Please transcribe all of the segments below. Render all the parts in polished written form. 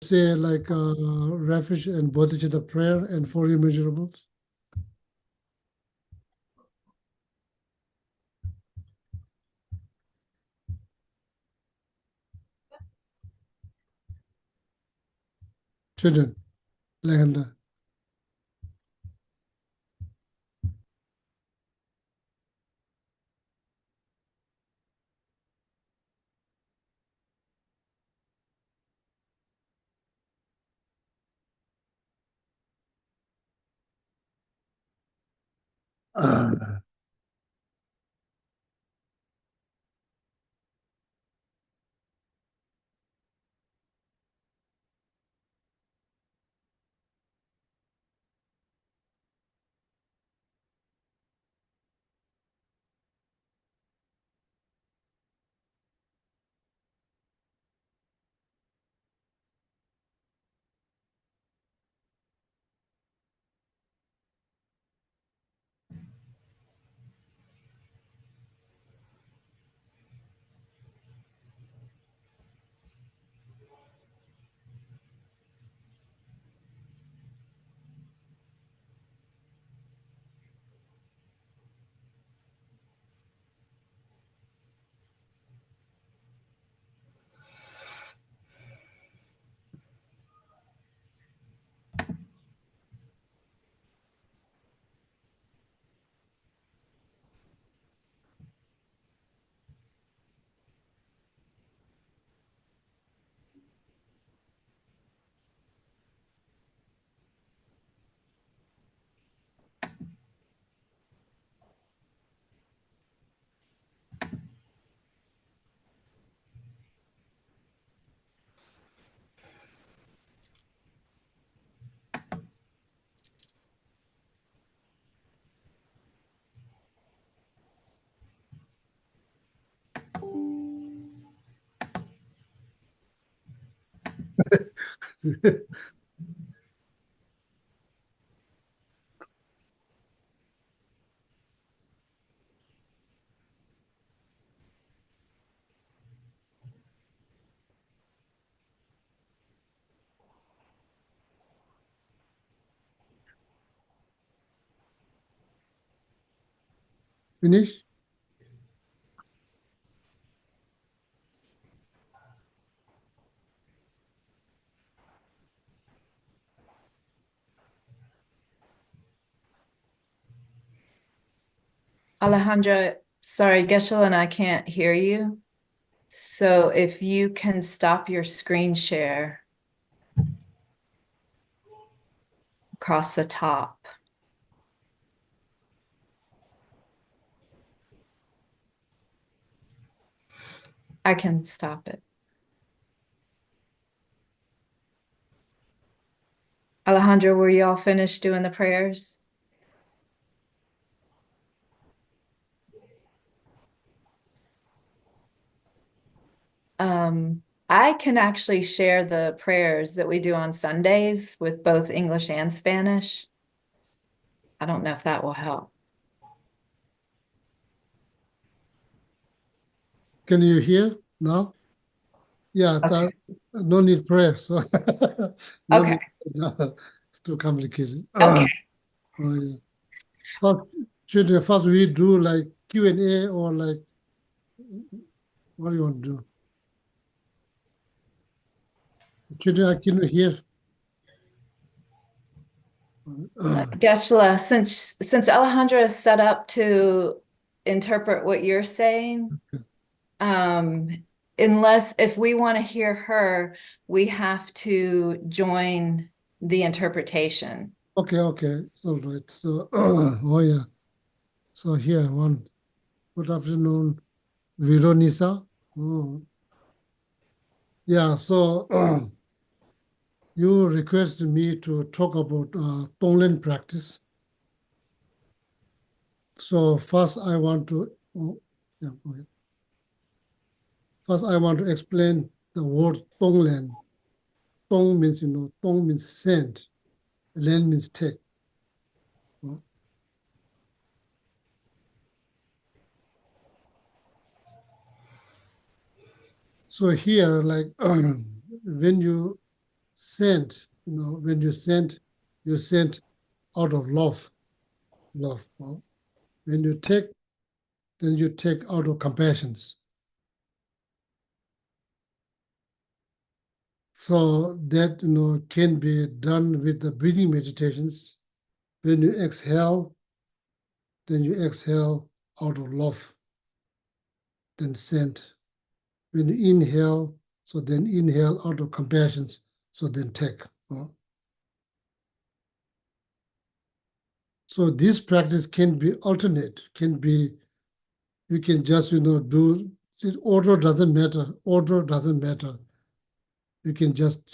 say like refuge and bodhicitta prayer and four immeasurables? Children, Legenda. Finish? Alejandra, sorry, Geshe and I can't hear you. So if you can stop your screen share across the top, I can stop it. Alejandra, were you all finished doing the prayers? I can actually share the prayers that we do on Sundays with both English and Spanish. I don't know if that will help. Can you hear now? Yeah, Okay. no need prayer. So no Okay. need. It's too complicated. Okay. Oh, yeah. First, children, first we do like Q&A or like, what do you want to do? Children, I can hear. Geshe, since Alejandra is set up to interpret what you're saying, um, unless if we want to hear her, we have to join the interpretation. Okay, okay, it's all right. So, oh yeah. So here, one. Good afternoon, Veronica. Oh, yeah, so you requested me to talk about Tonglen practice. So first I want to, oh, yeah, okay. First I want to explain the word Tonglen. Tong means, Tong means send, Len means take. Oh. So here, like when you send, when you send out of love, love. When you take, then you take out of compassion. So that, can be done with the breathing meditations. When you exhale, then you exhale out of love, then send. When you inhale, so then inhale out of compassion, so then take. So this practice can be alternate, can be, you can just, do, order doesn't matter, order doesn't matter. You can just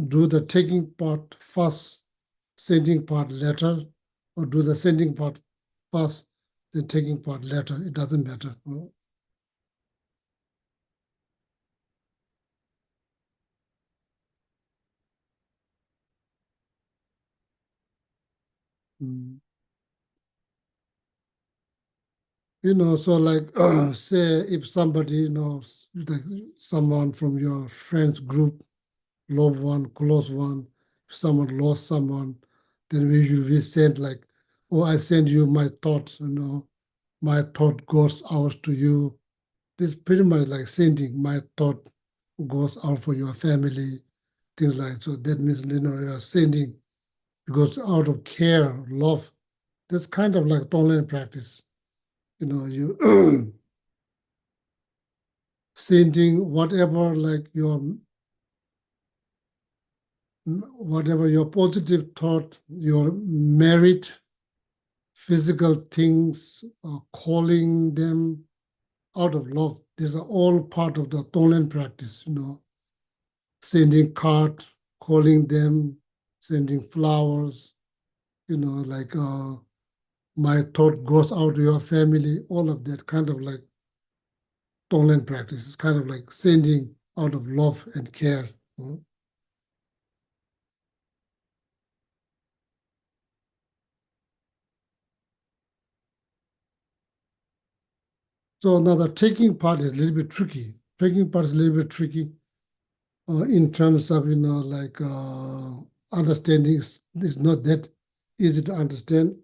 do the taking part first, sending part later, or do the sending part first, then taking part later. It doesn't matter. Mm. So like, say if somebody, like someone from your friends group, loved one, close one, if someone lost someone, then we send like, oh, I send you my thoughts, my thought goes out to you. This pretty much like sending my thought goes out for your family, things like so. That means you're sending because out of care, love. That's kind of like online practice. You sending whatever like your positive thought, your merit, physical things, calling them out of love. These are all part of the Tongan practice, sending card, calling them, sending flowers, like my thought goes out to your family, all of that kind of like Tongan practice. It's kind of like sending out of love and care. So now the taking part is a little bit tricky. Taking part is a little bit tricky in terms of, like understanding is not that easy to understand.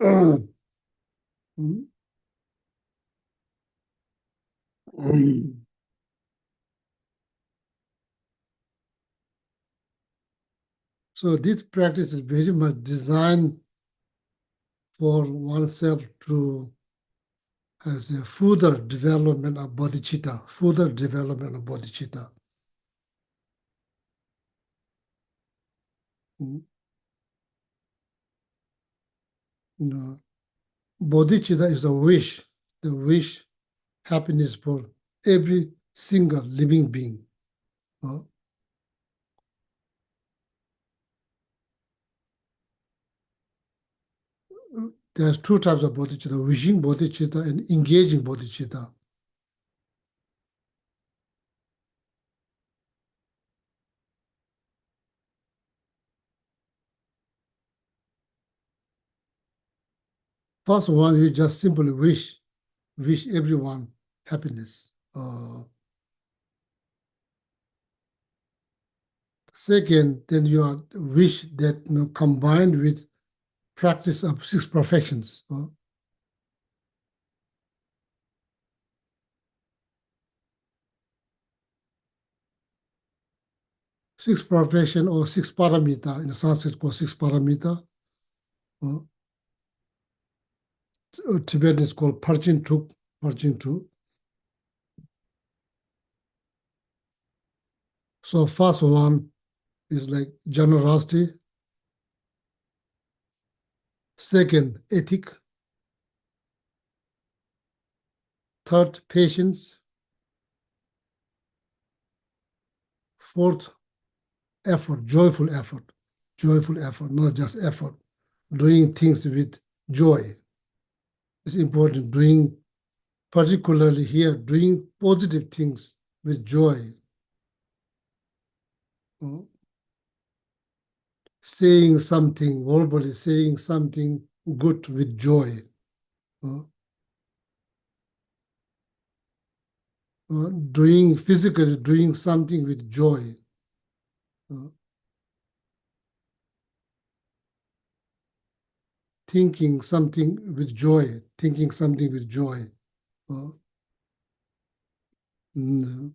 So this practice is very much designed for oneself to as a further development of bodhicitta, further development of bodhicitta. Mm, You know, bodhicitta is a wish, the wish happiness for every single living being. Uh, There's two types of bodhicitta, wishing bodhicitta and engaging bodhicitta. First one, you just simply wish everyone happiness. Second, then your wish that combined with practice of six perfections. Six perfection or six paramita in Sanskrit called six paramita. Uh, Tibetan is called Parjin Tuk, Parjin Tuk. So first one is like generosity. Second, ethic. Third, patience. Fourth, effort, joyful effort, not just effort. Doing things with joy is important. Particularly here, doing positive things with joy. Uh, Saying something, verbally saying something good with joy. Uh, Physically doing something with joy. Uh, thinking something with joy, thinking something with joy. Uh, mm,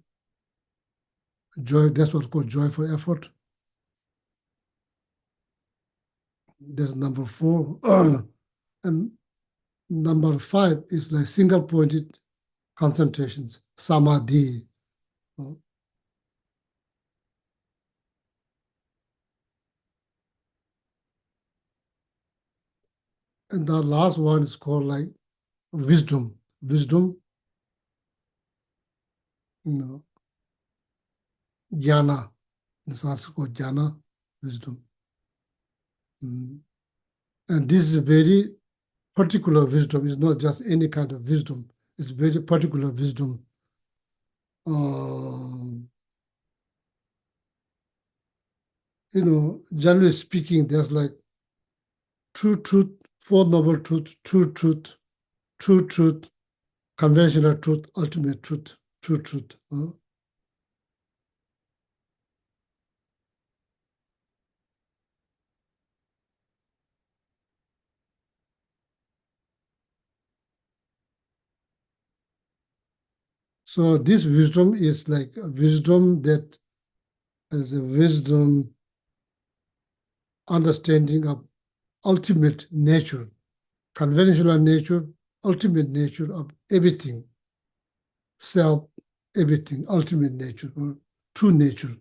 Joy, that's what's called joyful effort. That's number four. And number five is like single pointed concentrations, samadhi. Uh, And the last one is called like wisdom. Wisdom, you know, jnana. In Sanskrit called jnana, wisdom. Mm. And this is a very particular wisdom. It's not just any kind of wisdom. It's very particular wisdom. Um, Generally speaking, there's like true truth, four noble truth, true truth, conventional truth, ultimate truth, true truth. So this wisdom is like a wisdom that is a wisdom understanding of ultimate nature, conventional nature, ultimate nature of everything, self, everything, ultimate nature or true nature.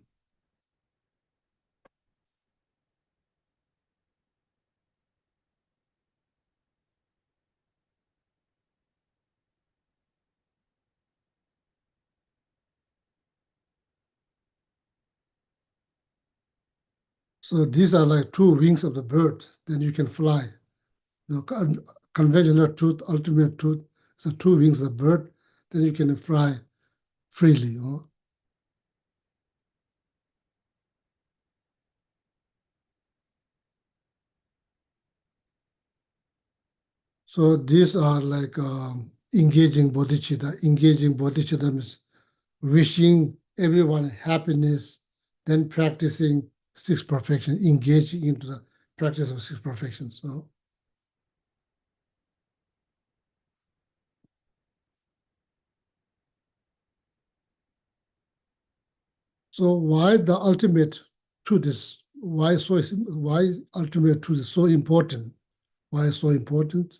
So these are like two wings of the bird. Then you can fly. Conventional truth, ultimate truth. So two wings of the bird. Then you can fly freely. So these are like engaging bodhicitta. Engaging bodhicitta means wishing everyone happiness, then practicing six perfection, engaging into the practice of six perfections. So why the ultimate truth is why ultimate truth is so important? Why is so important?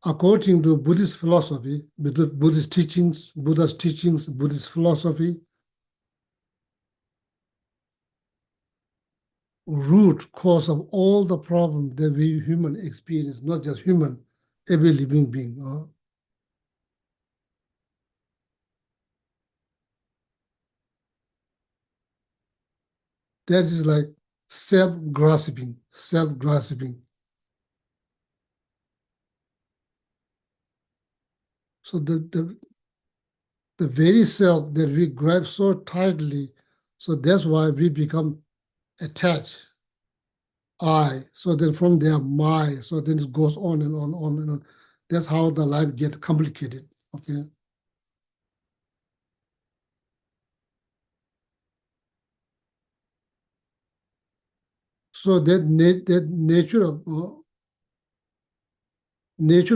According to Buddhist philosophy, Buddha's teachings, Buddhist philosophy, root cause of all the problems that we human experience, not just human, every living being. That is like self-grasping, self-grasping. So the very self that we grab so tightly, so that's why we become attached. I. So then from there, my. So then it goes on and on and on. That's how the life get complicated. Okay. So that nature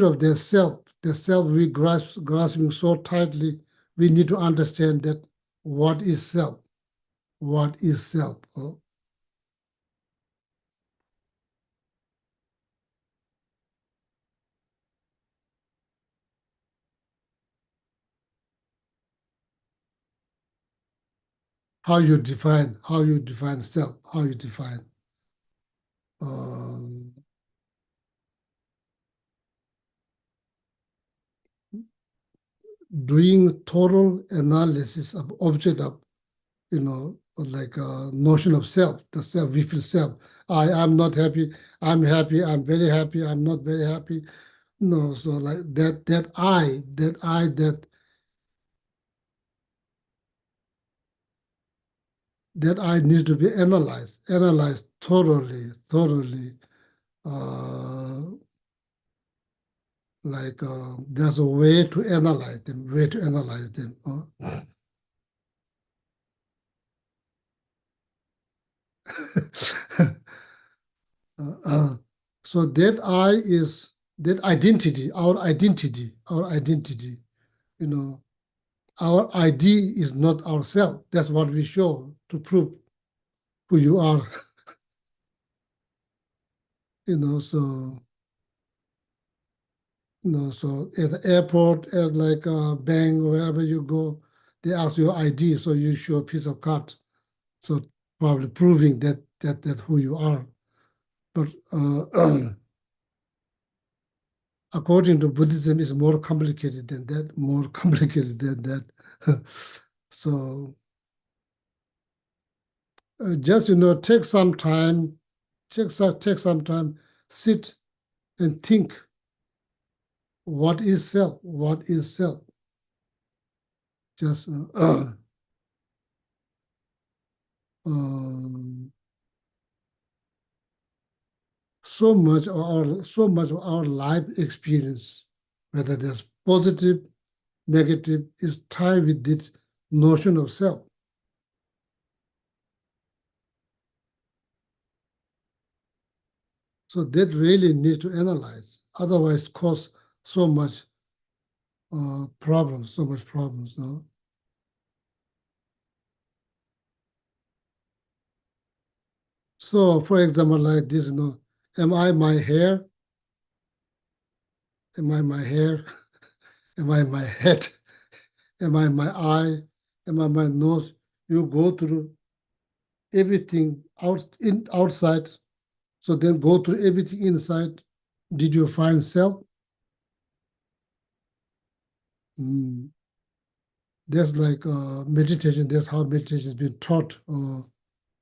of the self we grasping so tightly, we need to understand that what is self, what is self. How you define self, how you define um, doing total analysis of object of like a notion of self, the self we feel self. I am not happy, I'm happy, I'm very happy, I'm not very happy. No, so like that I needs to be analyzed thoroughly. Uh, there's a way to analyze them, way to analyze them. So that I is that identity, our identity, you know, our ID is not ourself. That's what we show to prove who you are, so, so at the airport, at like a bank, wherever you go, they ask your ID, so you show a piece of card. So probably proving that who you are. But according to Buddhism, it's more complicated than that, more complicated than that. So just, take some time, take some time, sit and think, what is self? What is self? Just um, so much of our life experience, whether that's positive, negative, is tied with this notion of self. So that really needs to analyze. Otherwise, cause so much problems, so much problems. No? So, for example, like this, am I my hair? Am I my hair? Am I my head? Am I my eye? Am I my nose? You go through everything outside, so then go through everything inside. Did you find self? Mm. That's like meditation. That's how meditation has been taught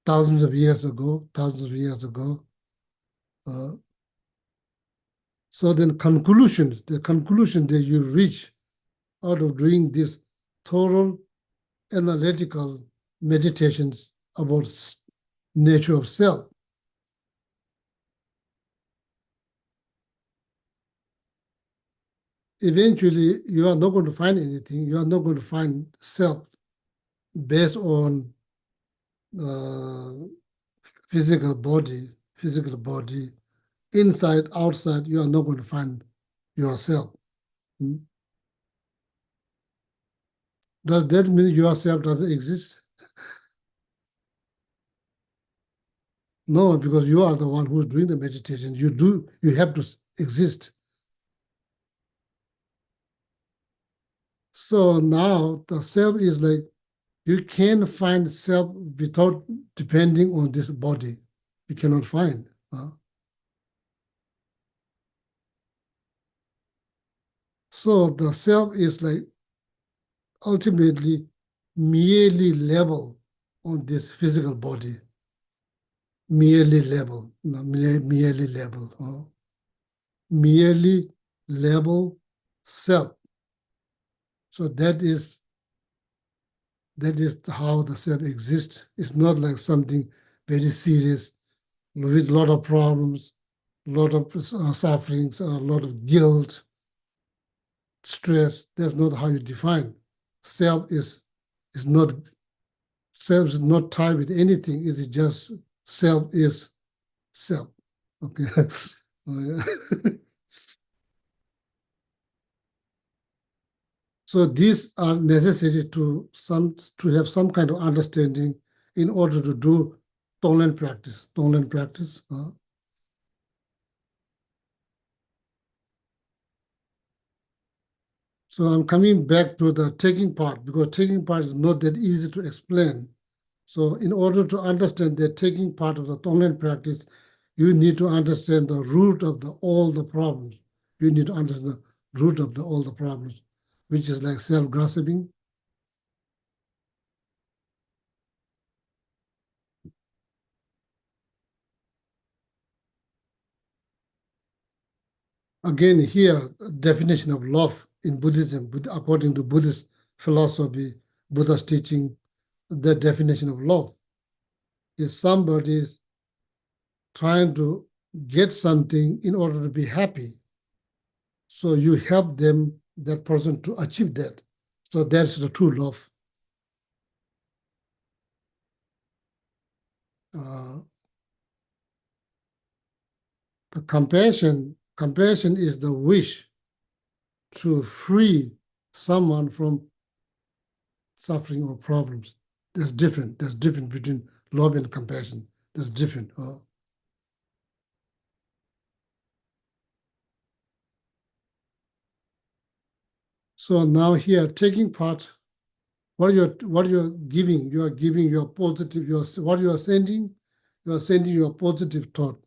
thousands of years ago, thousands of years ago. Uh, so then the conclusion that you reach out of doing this thorough analytical meditations about nature of self, eventually you are not going to find anything. You are not going to find self based on uh, physical body, inside, outside. You are not going to find yourself. Hmm? Does that mean yourself doesn't exist? No, because you are the one who's doing the meditation. You have to exist. So now the self is like, you can't find self without depending on this body. You cannot find. So the self is like ultimately merely level on this physical body, merely level, merely level, merely level self. So that is how the self exists. It's not like something very serious with a lot of problems, a lot of sufferings, a lot of guilt, stress. That's not how you define. Self is not self is not tied with anything. It is just self is self. Okay. Oh, yeah. So these are necessary to have some kind of understanding in order to do Tonglen practice. Tonglen practice. So I'm coming back to the taking part, because taking part is not that easy to explain. So in order to understand the taking part of the Tonglen practice, you need to understand the root of all the problems. You need to understand the root of all the problems, which is like self-grasping. Again, here, definition of love in Buddhism, according to Buddhist philosophy, Buddha's teaching, the definition of love is somebody trying to get something in order to be happy. So you help that person to achieve that. So that's the true love. Uh, The compassion is the wish to free someone from suffering or problems. There's different. There's difference between love and compassion. There's different. So now here, taking part, what you're giving, you are giving your positive, what you are sending your positive thought.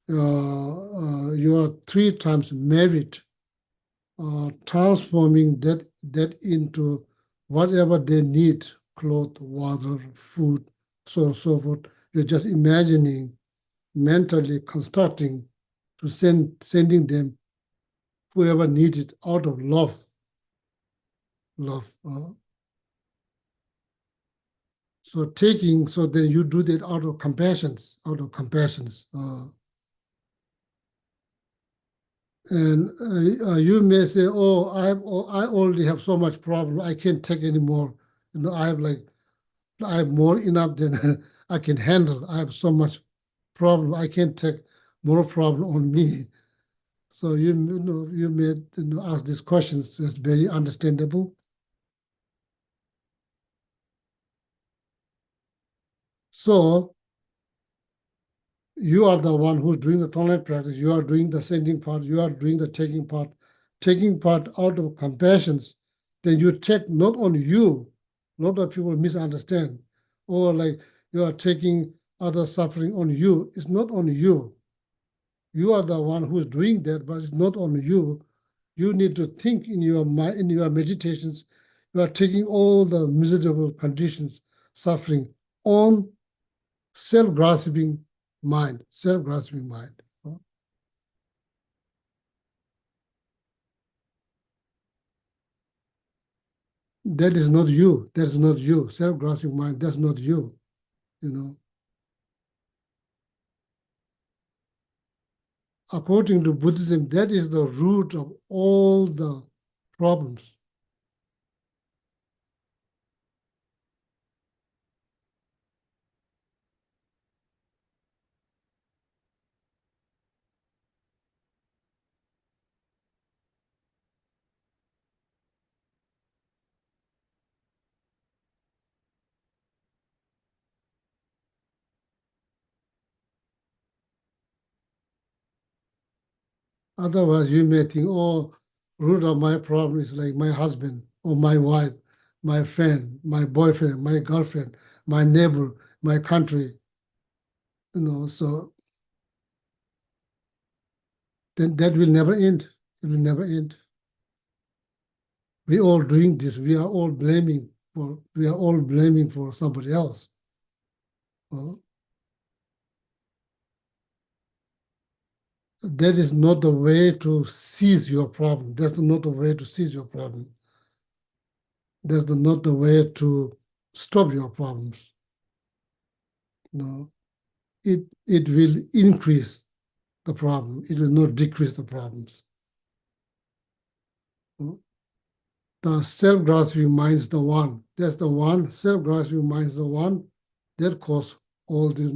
You are 3 times merit, transforming that into whatever they need, clothes, water, food, so on and so forth. You're just imagining, mentally constructing to sending them whoever needs it out of love. So then you do that out of compassions, and you may say, "Oh, I already have so much problem. I can't take anymore. I have more enough than I can handle. I have so much problem. I can't take more problem on me." So you may ask these questions. That's very understandable. So you are the one who's doing the tolerant practice. You are doing the sending part. You are doing the taking part. Taking part out of compassions. Then you take not on you. A lot of people misunderstand. Or like you are taking other suffering on you. It's not on you. You are the one who's doing that, but it's not on you. You need to think in your mind, in your meditations. You are taking all the miserable conditions, suffering on self-grasping mind. That is not you. That's not you. Self-grasping mind, that's not you, you know. According to Buddhism, that is the root of all the problems. Otherwise, you may think, oh, root of my problem is like my husband or my wife, my friend, my boyfriend, my girlfriend, my neighbor, my country, so then that will never end. It will never end. We all doing this. We are all blaming for somebody else. That is not the way to seize your problem. That's not the way to seize your problem. That's not the way to stop your problems. No, it will increase the problem. It will not decrease the problems. The self-grasping mind is the one. That's the one. Self-grasping mind is the one that causes all these,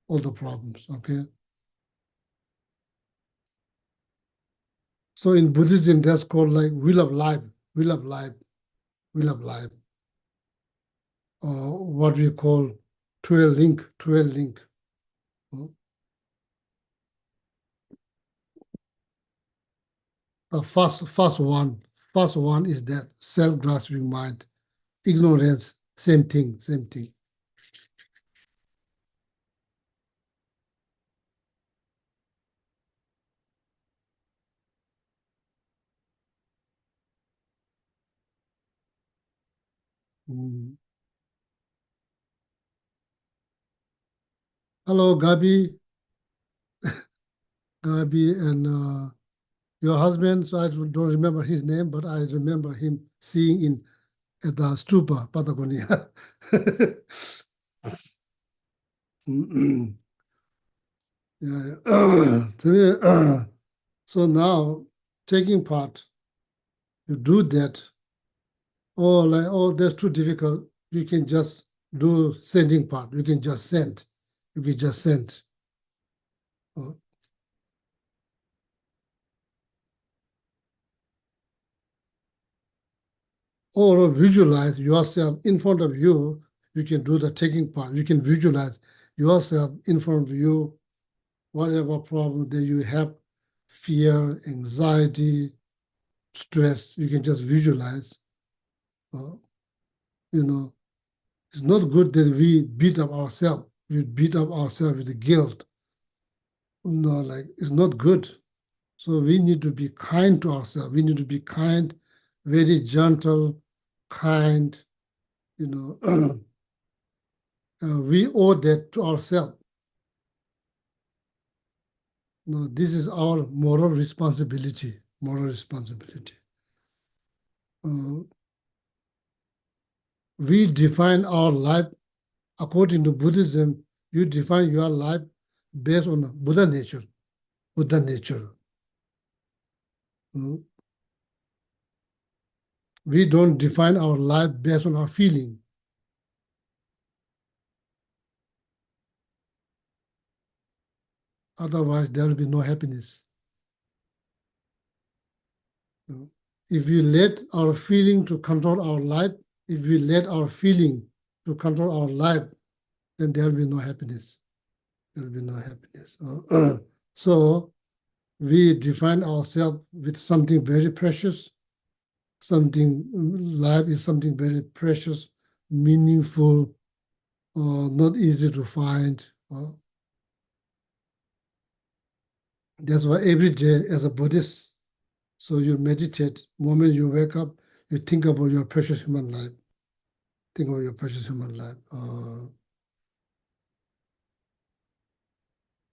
all the problems. Okay. So in Buddhism, that's called like will of life, will of life, will of life, or what we call 12 link, 12 link. The first one is that self-grasping mind. Ignorance, same thing, same thing. Mm. Hello, Gabi, and your husband. So I don't remember his name, but I remember him seeing in at the stupa, Patagonia. Yeah. So now taking part, you do that. That's too difficult. You can just do sending part. You can just send. You can just send. or visualize yourself in front of you. You can do the taking part. You can visualize yourself in front of you, whatever problem that you have, fear, anxiety, stress, you can just visualize. Uh, you know, it's not good that we beat up ourselves. We beat up ourselves with the guilt. No, like it's not good. So we need to be kind to ourselves. We need to be kind, very gentle, kind. You know, we owe that to ourselves. No, this is our moral responsibility. Moral responsibility. Uh, we define our life according to Buddhism. You define your life based on Buddha nature. Buddha nature. Mm. We don't define our life based on our feeling. Otherwise, there will be no happiness. Mm. If we let our feeling to control our life, if we let our feeling to control our life, then there will be no happiness. There will be no happiness. So we define ourselves with something very precious. Something life is something very precious, meaningful, not easy to find. That's why every day as a Buddhist, so you meditate. Moment you wake up, you think about your precious human life. Think about your precious human life.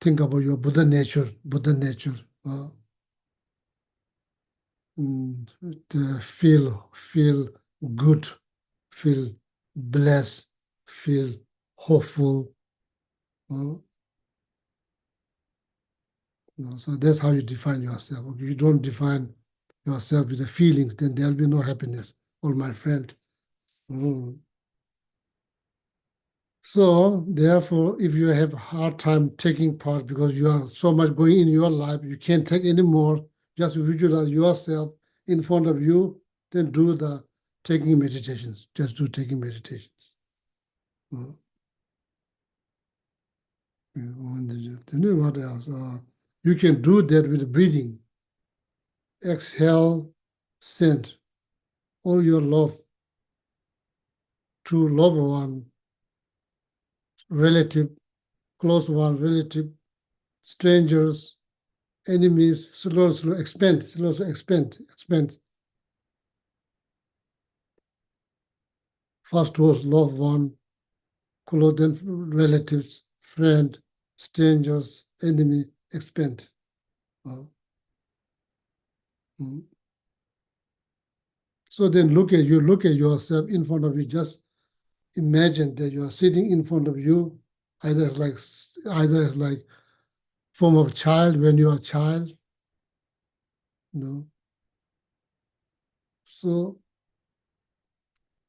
Think about your Buddha nature. Buddha nature. Feel good, feel blessed, feel hopeful. Uh, so that's how you define yourself. Okay, you don't define yourself with the feelings, then there'll be no happiness. Oh, my friend. Mm. So therefore, if you have a hard time taking part because you are so much going in your life, you can't take anymore, just visualize yourself in front of you, then do the taking meditations. Just do taking meditations. Mm. Then what else? You can do that with breathing. Exhale, send all your love to loved one, relative, close one, relative, strangers, enemies, slow, expand, slow, expand. First was loved one, close, then relatives, friend, strangers, enemy, expand. Uh, mm. So then look at yourself in front of you, just imagine that you are sitting in front of you, either as like form of child when you are a child, you know. So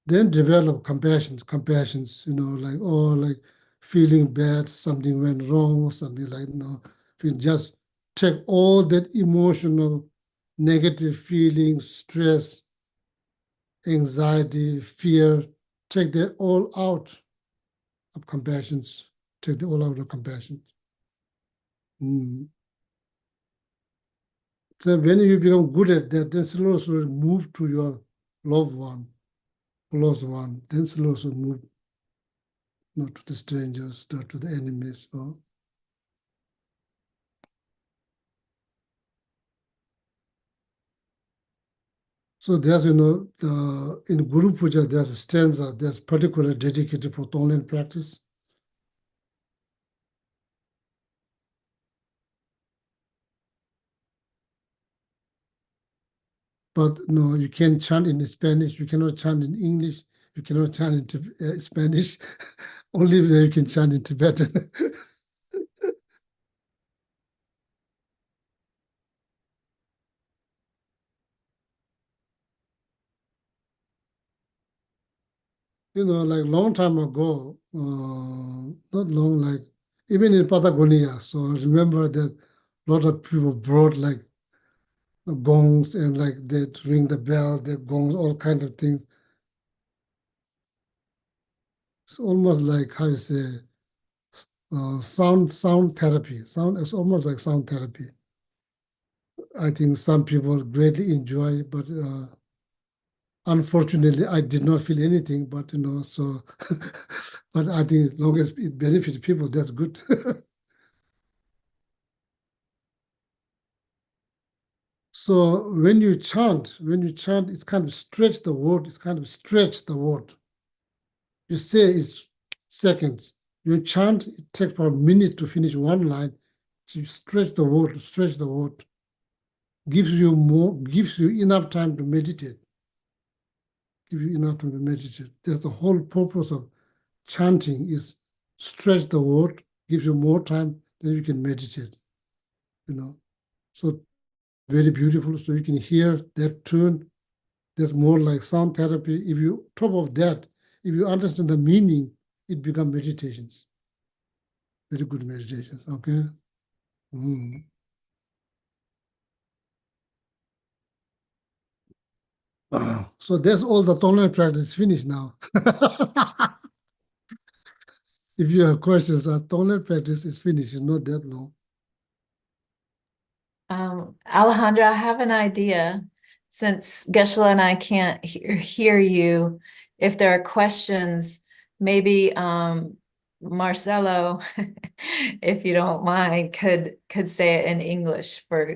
then develop compassions, like, oh, like feeling bad, something went wrong, something like, if you just take all that emotional, negative feelings, stress, anxiety, fear, take that all out of compassions, take the all out of compassion. Mm. So when you become good at that, then slowly move to your loved one, close one, then slowly move not to the strangers, not to the enemies. So there's, in Guru Puja, there's a stanza that's particularly dedicated for Tonglen practice. But no, you can't chant in Spanish, you cannot chant in English, you cannot chant in Spanish, only you can chant in Tibetan. Like long time ago, not long, like even in Patagonia. So I remember that a lot of people brought like the gongs and like they ring the bell, the gongs, all kind of things. It's almost like how you say sound therapy. Sound is almost like sound therapy. I think some people greatly enjoy, but unfortunately, I did not feel anything. But so but I think as long as it benefits people, that's good. So when you chant, it's kind of stretch the word. It's kind of stretch the word. You say it's seconds. You chant, it takes about a minute to finish one line. So you stretch the word, gives you enough time to meditate. Give you enough time to meditate. That's the whole purpose of chanting is stretch the word, gives you more time, then you can meditate. So very beautiful. So you can hear that tune. That's more like sound therapy. If you top of that, if you understand the meaning, it becomes meditations. Very good meditations. Okay. Mm. So that's all the tolerant practice finished now. If you have questions, tolerant practice is finished. It's not that long. Alejandra, I have an idea. Since Geshe and I can't hear you, if there are questions, maybe Marcelo, if you don't mind, could say it in English for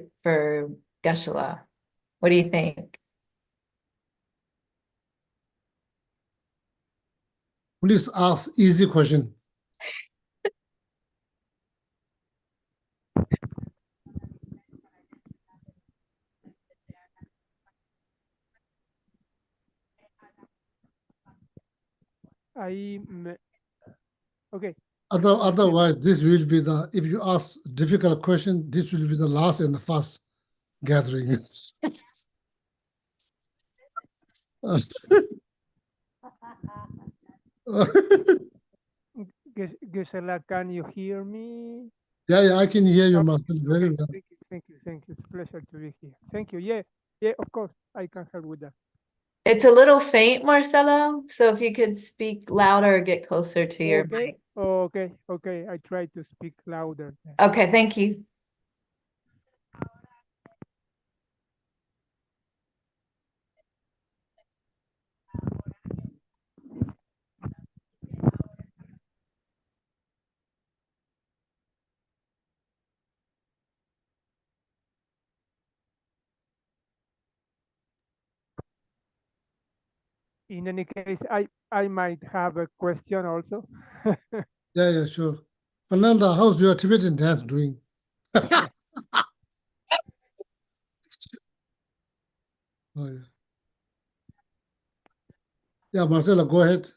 Geshe. What do you think? Please ask easy question. I okay. Otherwise, this will be if you ask difficult question, this will be the last and the first gathering. Gisela, can you hear me? Yeah, I can hear you, Oh, Marcel, very okay. well. Thank you. It's a pleasure to be here. Thank you. Yeah, of course, I can help with that. It's a little faint, Marcelo, so if you could speak louder or get closer to your Okay, mic. okay. I try to speak louder. Okay, thank you. In any case, I might have a question also. Yeah, sure. Fernanda, how's your Tibetan dance doing? Oh, yeah. Yeah, Marcela, go ahead.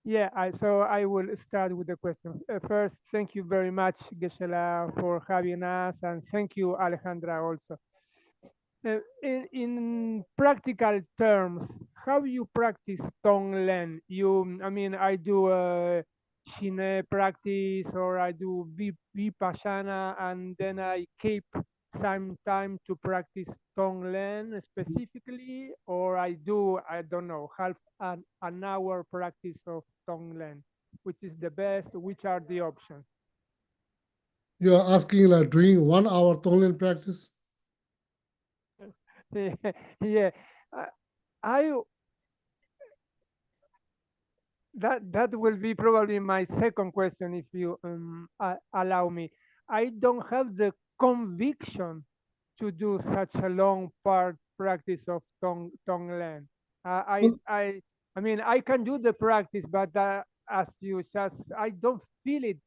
Yeah, so I will start with the question. First, thank you very much, Gisela, for having us, and thank you, Alejandra, also. In practical terms, how you practice Tonglen? I mean, I do Shine practice or I do Vipassana, and then I keep some time to practice Tonglen specifically, or I don't know, half an hour practice of Tonglen. Which is the best? Which are the options? You are asking like doing 1 hour Tonglen practice? Yeah, I, I that will be probably my second question if you allow me. I don't have the conviction to do such a long part practice of Tonglen. Well, I mean I can do the practice, but as you just I don't feel it.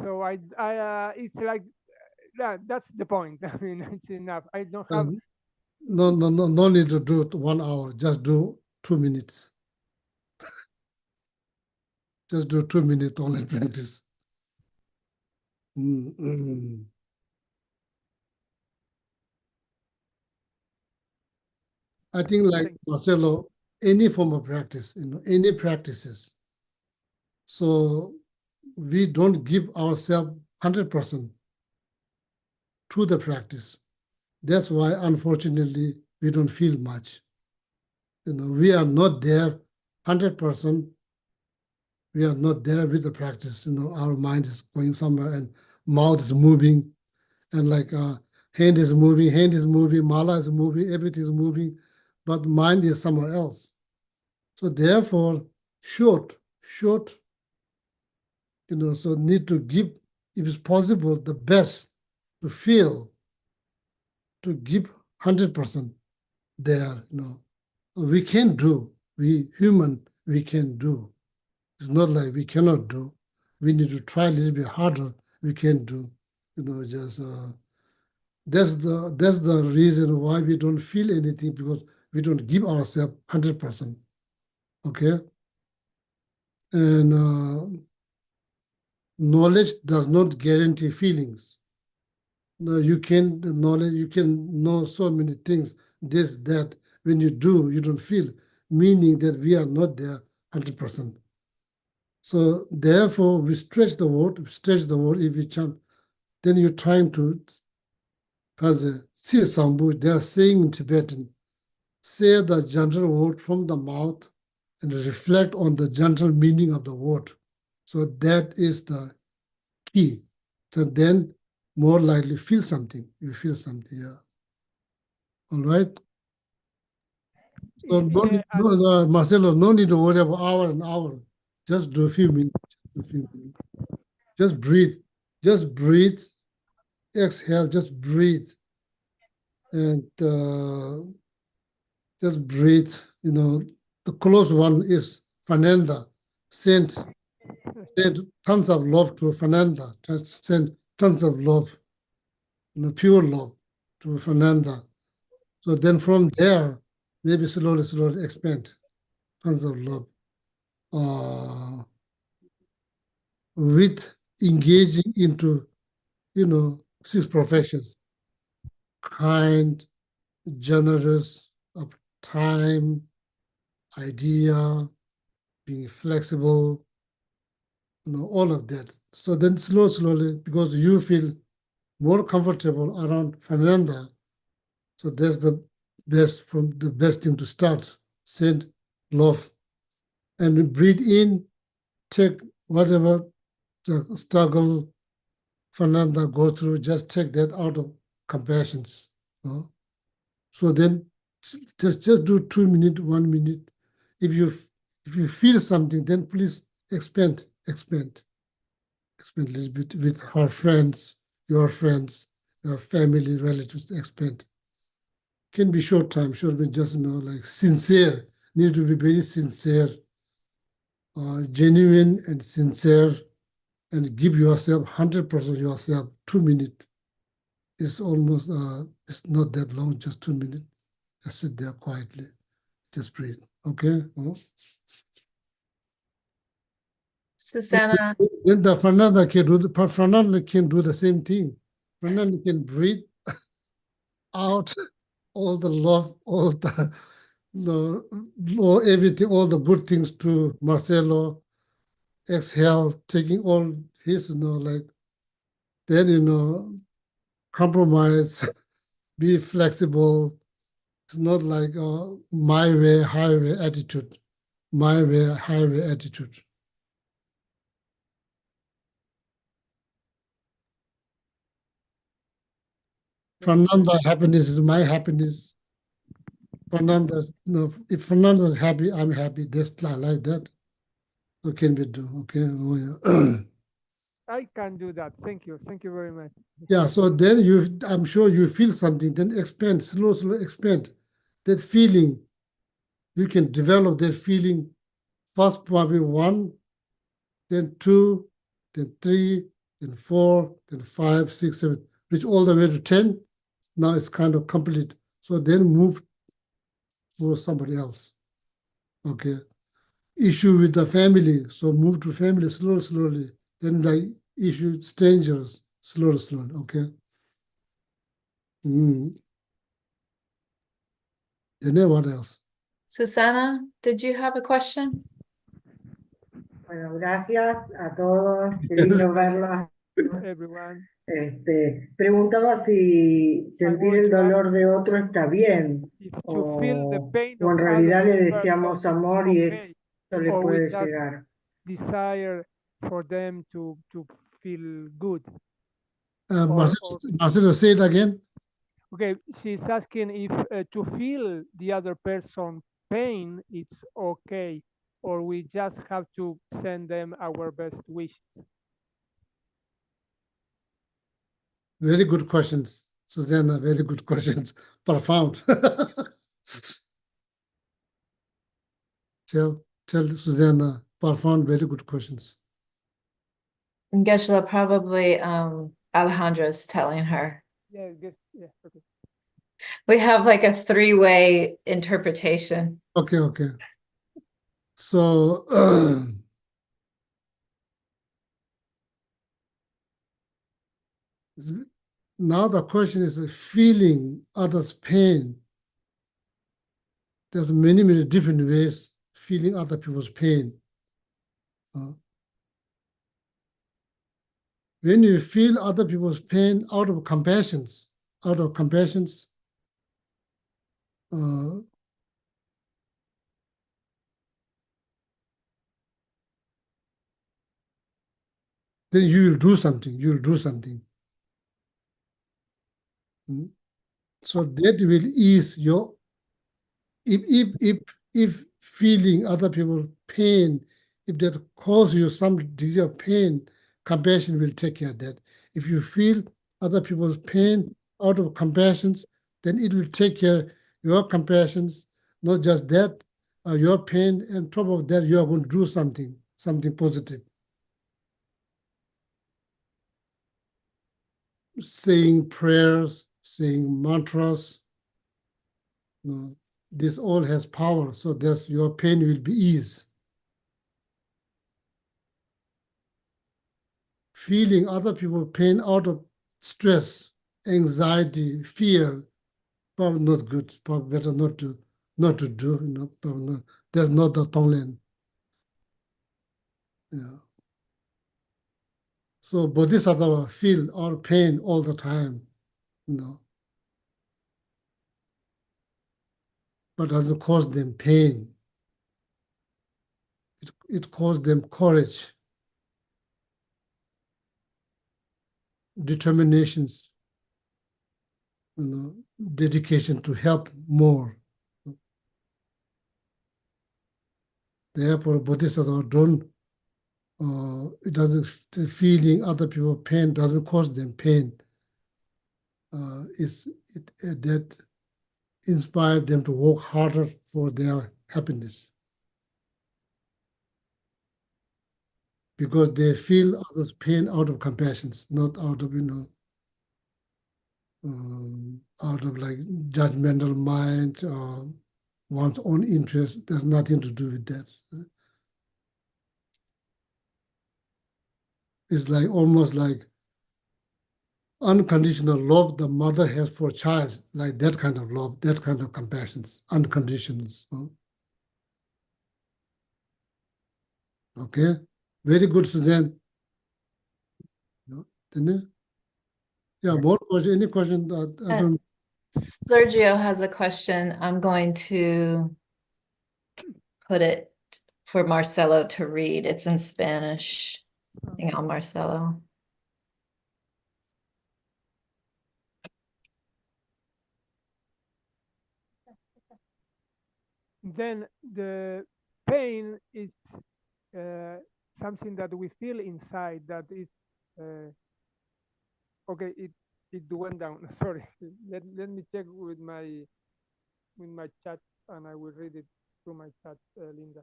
So I it's like that's the point. I mean it's enough. I don't have. no need to do it 1 hour. Just do 2 minutes. Just do 2 minute Tonglen practice. Mm, mm. I think like Thank Marcelo, any form of practice, any practices. So we don't give ourselves 100% to the practice. That's why, unfortunately, we don't feel much. We are not there 100%. we are not there with the practice. Our mind is going somewhere and mouth is moving, and like hand is moving, mala is moving, everything is moving, but mind is somewhere else. So therefore, short, so need to give, if it's possible, the best to feel, to give 100% there. We can do, we human, we can do. It's not like we cannot do. We need to try a little bit harder. We can do, just that's the reason why we don't feel anything, because we don't give ourselves 100%. Okay, and knowledge does not guarantee feelings. No, you can know so many things, this, that. When you do, you don't feel, meaning that we are not there 100%. So therefore, we stretch the word if we chant. Then you're trying to, see Sambu, they are saying in Tibetan, say the general word from the mouth and reflect on the general meaning of the word. So that is the key. So then more likely feel something. You feel something, yeah. All right? So Yeah, Marcelo, no need to worry about hour and hour. Just do a few minutes. Just breathe. Just breathe. Exhale, just breathe. And just breathe. The close one is Fernanda. Send tons of love to Fernanda. Just send tons of love, pure love to Fernanda. So then from there, maybe slowly expand. Tons of love. With engaging into, six professions: kind, generous, of time, idea, being flexible, all of that. So then slowly, because you feel more comfortable around Fernanda, so that's the best thing to start. Send love and breathe in, take whatever the struggle Fernanda go through, just take that out of compassion. So then just do 2 minutes, 1 minute. If you feel something, then please expand a little bit with her friends, your family, relatives, expand. Can be short time, just like sincere. Need to be very sincere, genuine and sincere, and give yourself 100% yourself. 2 minutes is almost it's not that long, just 2 minutes. Just sit there quietly, just breathe. Okay. Susanna, Then the Fernanda can do the same thing. Fernanda can breathe out all the love, all everything, all the good things to Marcelo. Exhale, taking all his, like then compromise, be flexible. It's not like my way, highway attitude. My way, highway attitude. Fernanda happiness is my happiness. Fernanda's, if Fernanda's happy, I'm happy. That's like that. What can we do? Okay. Oh, yeah. I can do that. Thank you. Thank you very much. Yeah. So then I'm sure you feel something. Then expand, slow expand. That feeling, you can develop that feeling. First, probably 1, then 2, then 3, then 4, then 5, 6, 7, reach all the way to 10. Now it's kind of complete. So then move for somebody else. Okay. Issue with the family. So move to family slowly. Then like issue strangers slowly. Okay. And then what else? Susanna, did you have a question? Bueno, gracias a todos, qué lindo verlos. Everyone. Preguntaba si sentir want el to ask dolor de otro está bien If to feel the pain o of en realidad others le is deseamos amor y okay, eso le or we puede just llegar. desire for them to feel good. Marcelo, say it again. Okay, she's asking if to feel the other person pain, it's okay, or we just have to send them our best wishes. Very good questions, Susanna. Very good questions. Profound. tell Susanna, profound, very good questions. And Geshe, probably Alejandra's telling her. Yeah, yeah, okay. We have like a three-way interpretation. Okay. So now the question is feeling others' pain. There's many different ways feeling other people's pain. When you feel other people's pain out of compassion, then you will do something. So that will ease your, if feeling other people's pain, if that causes you some degree of pain, compassion will take care of that. If you feel other people's pain out of compassion, then it will take care your compassions, not just that, your pain, and top of that, you are going to do something positive. Saying prayers, saying mantras, this all has power, so that your pain will be eased. Feeling other people's pain out of stress, anxiety, fear, probably not good, probably better not to do, probably not. That's not the Tonglen. Yeah. So Bodhisattva feel our pain all the time, but doesn't cause them pain. It causes them courage, determinations, dedication to help more. Therefore, Bodhisattva don't, it doesn't, feeling other people's pain doesn't cause them pain. That inspires them to work harder for their happiness. Because they feel others' pain out of compassion, not out of, out of like judgmental mind, one's own interest. There's nothing to do with that. It's like almost like unconditional love the mother has for a child, like that kind of love, that kind of compassion, unconditional. Okay, very good, Suzanne. Yeah, more question. Any question? I don't. Sergio has a question. I'm going to put it for Marcelo to read. It's in Spanish. Hang on, Marcelo. Then the pain is something that we feel inside that is okay. It went down. Sorry. Let me check with my chat, and I will read it through my chat, Linda.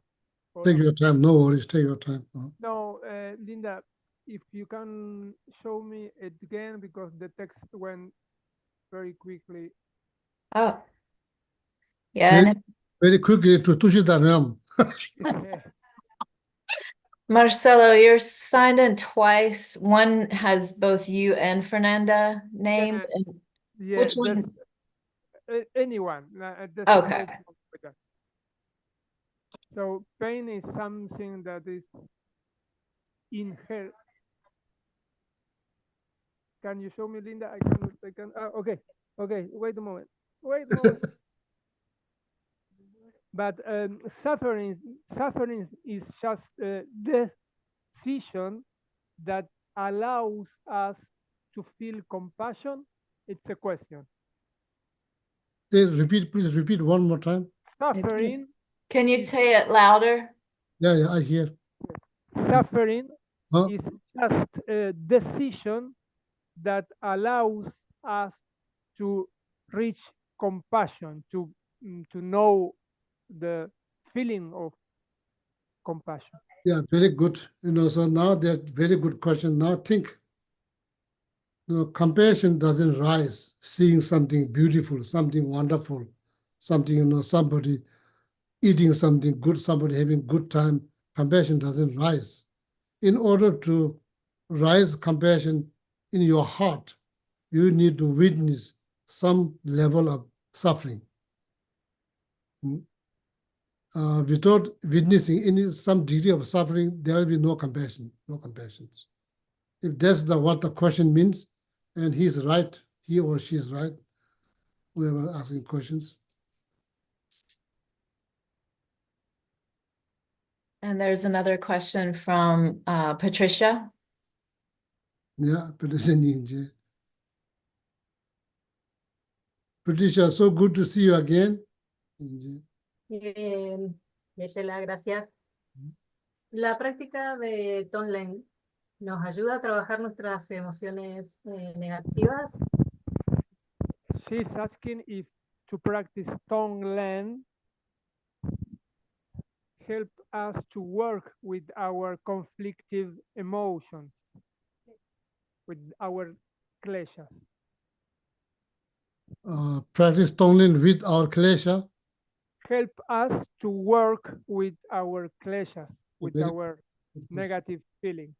Take your time. No worries. Take your time. No, Linda, if you can show me it again, because the text went very quickly. Oh, yeah. Very quickly to Tushidanam. Marcelo, you're signed in twice. One has both you and Fernanda named. Yeah, Which one? Anyone. Okay. So pain is something that is inherent. Can you show me, Linda? I can. Okay. Wait a moment. But suffering is just a decision that allows us to feel compassion. It's a question. Please repeat one more time. Suffering, Can you say it louder? Yeah, I hear. suffering Huh? is just a decision that allows us to reach compassion, to know the feeling of compassion. Yeah, very good. So now that very good question. Now think, compassion doesn't rise seeing something beautiful, something wonderful, something, somebody eating something good, somebody having good time. Compassion doesn't rise. In order to rise compassion in your heart, you need to witness some level of suffering. Without witnessing some degree of suffering, there will be no compassion, no compassion. If that's what the question means, and he's right, he or she is right, whoever asking questions. And there's another question from Patricia. Yeah, Patricia, Patricia, so good to see you again. Gisela, gracias. La práctica de Tonglen nos ayuda a trabajar nuestras emociones negativas. She's asking if to practice Tonglen help us to work with our conflictive emotions, with our kleshas. Practice Tonglen with our klesha. Help us to work with our kleshas, with Very our negative feelings.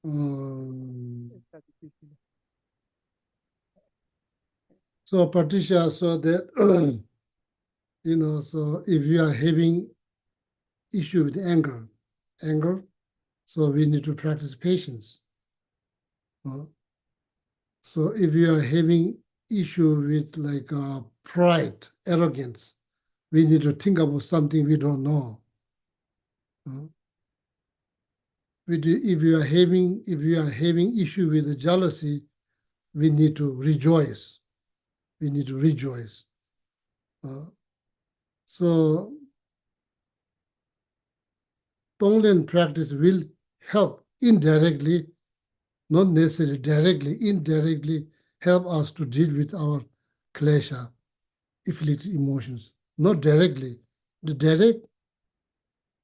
Está difícil. So Patricia, so that so if you are having issue with anger, so we need to practice patience. So if you are having issue with like pride, arrogance, we need to think about something we don't know. If you are having issue with the jealousy, we need to rejoice. We need to rejoice. So Tonglen practice will help indirectly, not necessarily directly, indirectly help us to deal with our klesha, afflicted emotions. Not directly. The direct,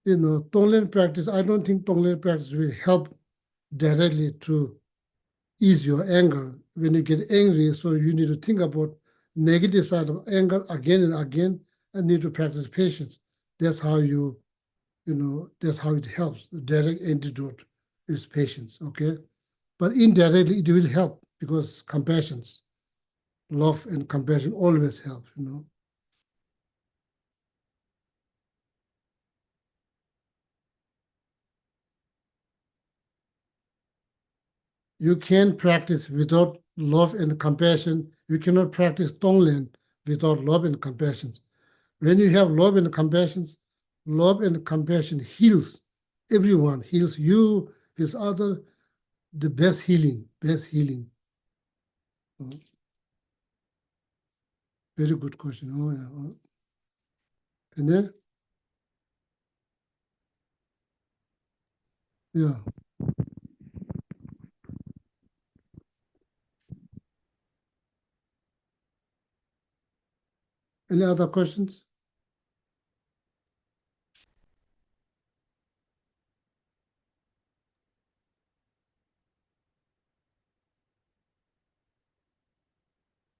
Tonglen practice, I don't think Tonglen practice will help directly to ease your anger. When you get angry, so you need to think about negative side of anger again and again, and need to practice patience. That's how that's how it helps. The direct antidote is patience, okay? But indirectly, it will help because compassions, love and compassion always help, You can't practice without love and compassion. You cannot practice Tonglen without love and compassion. When you have love and compassion heals everyone, heals you, heals other, the best healing, best healing. Very good question. Oh, yeah. And then, yeah. Any other questions?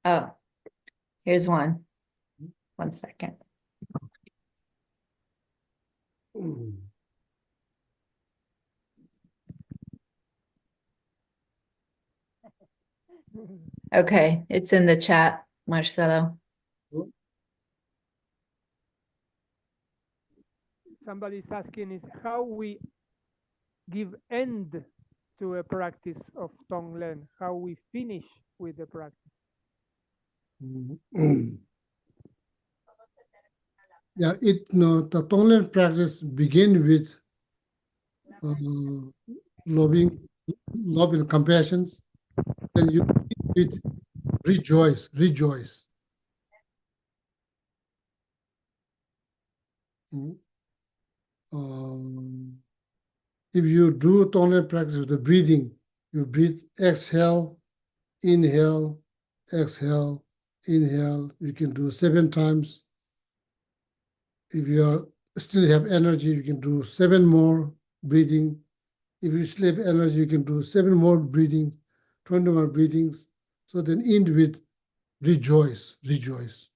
Oh, here's one. 1 second. Okay, it's in the chat, Marcelo. Somebody's asking is how we give end to a practice of Tonglen, how we finish with the practice. Yeah, the Tonglen practice begin with loving, love and compassion. Then you with rejoice, rejoice. Mm. If you do Tonglen practice with the breathing, you breathe, exhale, inhale, exhale, inhale. You can do 7 times. If you are still have energy, you can do 7 more breathing. If you still have energy, you can do 7 more breathing, 20 more breathings. So then end with rejoice, rejoice.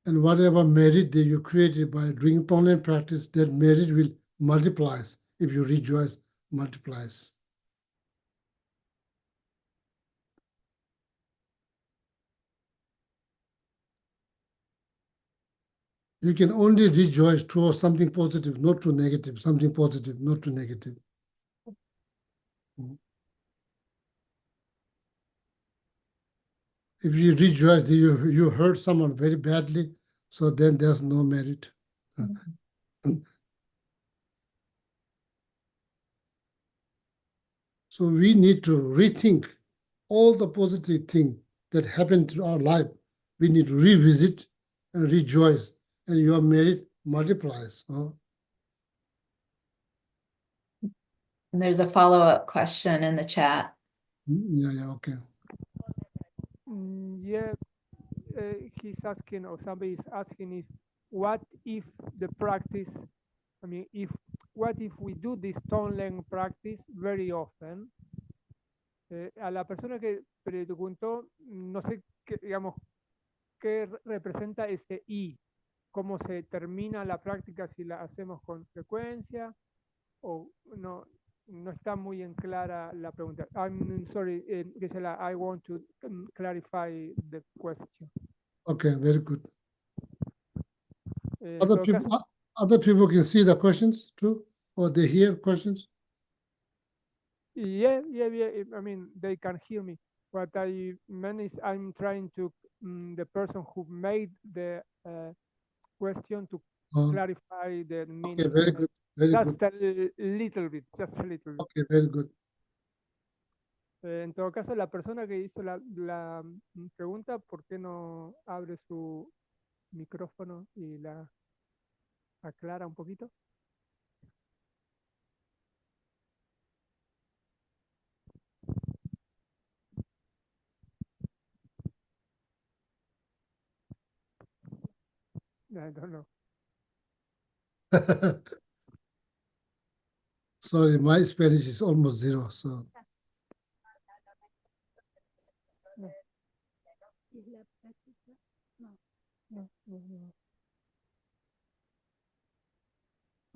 And whatever merit that you created by doing Tonglen practice, that merit will multiply. If you rejoice, multiplies. You can only rejoice towards something positive, not too negative, something positive, not too negative. If you rejoice that you hurt someone very badly, so then there's no merit. So we need to rethink all the positive things that happened to our life. We need to revisit and rejoice, and your merit multiplies. And there's a follow-up question in the chat. Yeah, okay. Yeah, he's asking, or somebody is asking, if what if the practice, I mean, what if we do this Tonglen practice very often? A la persona que preguntó, no sé qué, digamos, qué representa ese I, cómo se termina la práctica, si la hacemos con frecuencia o no. No está muy en clara la pregunta. I'm sorry, Gisela, I want to clarify the question. Okay, very good. En Other todo people, caso, other people can see the questions too, or they hear questions. yeah, I mean, they can hear me. What I meant is I'm trying to, the person who made the question to clarify the meaning. Okay, very good, very Just good. a little bit, just a little bit. Okay, very good. En todo caso, la persona que hizo la pregunta, ¿por qué no abre su micrófono y la aclara un poquito? I don't know. Sorry, my Spanish is almost zero, so. No.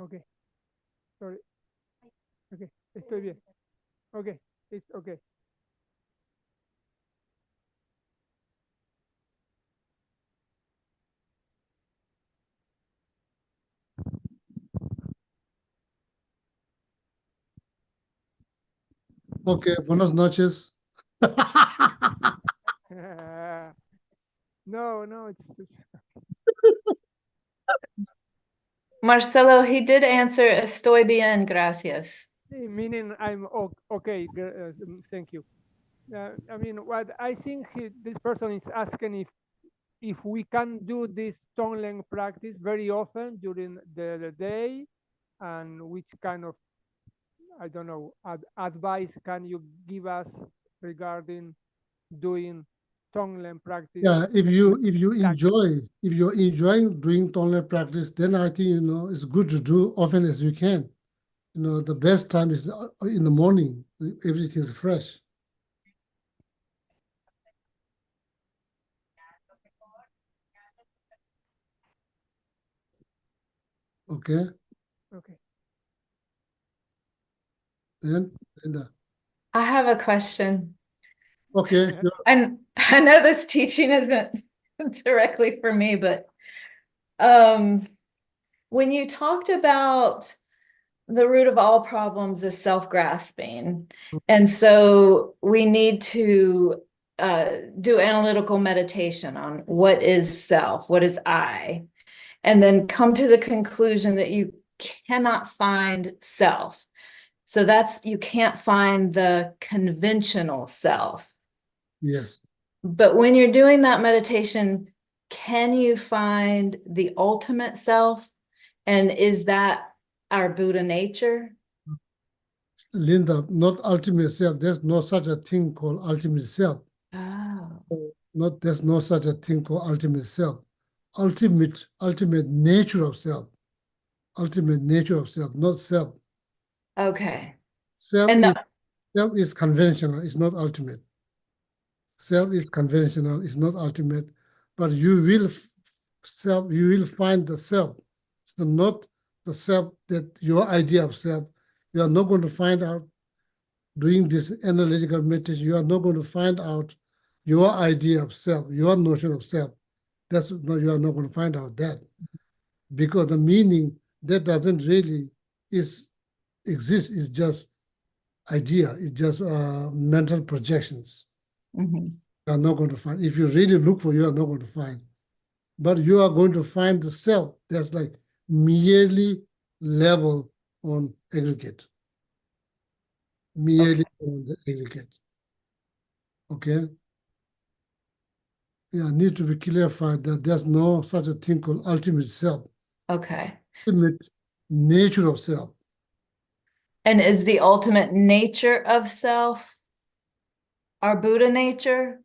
Okay, sorry. Okay, estoy bien. Okay, it's okay. Okay, buenas noches. No, it's Marcelo, he did answer estoy bien, gracias. meaning I'm okay. Thank you. I mean, what I think this person is asking if we can do this Tonglen practice very often during the day, and which kind of, I don't know, advice can you give us regarding doing Tonglen practice? Yeah, if you're enjoying doing Tonglen practice, then I think it's good to do often as you can. The best time is in the morning. Everything's fresh. Okay. Okay. Then Linda. I have a question. Okay. Sure. And I know this teaching isn't directly for me, but when you talked about the root of all problems is self-grasping. And so we need to do analytical meditation on what is self, what is I, and then come to the conclusion that you cannot find self. So that's, you can't find the conventional self. Yes. But when you're doing that meditation, can you find the ultimate self? And is that our Buddha nature? Linda, not ultimate self. There's no such a thing called ultimate self. Oh, There's no such a thing called ultimate self. Ultimate nature of self. Ultimate nature of self, not self. okay. Self And is, self is conventional, it's not ultimate. Self is conventional, it's not ultimate. But you will find the self. It's not the self that your idea of self. You are not going to find out doing this analytical meditation. You are not going to find out your idea of self, your notion of self. That's no, you are not going to find out that, because the meaning that doesn't really exist is just idea. It's just mental projections. Mhm. You are not going to find. If you really look for, you are not going to find. But you are going to find the self that's like merely level on aggregate. Merely on the aggregate. Okay? Yeah, need to be clarified that there's no such a thing called ultimate self, Okay. ultimate nature of self. And is the ultimate nature of self our Buddha nature?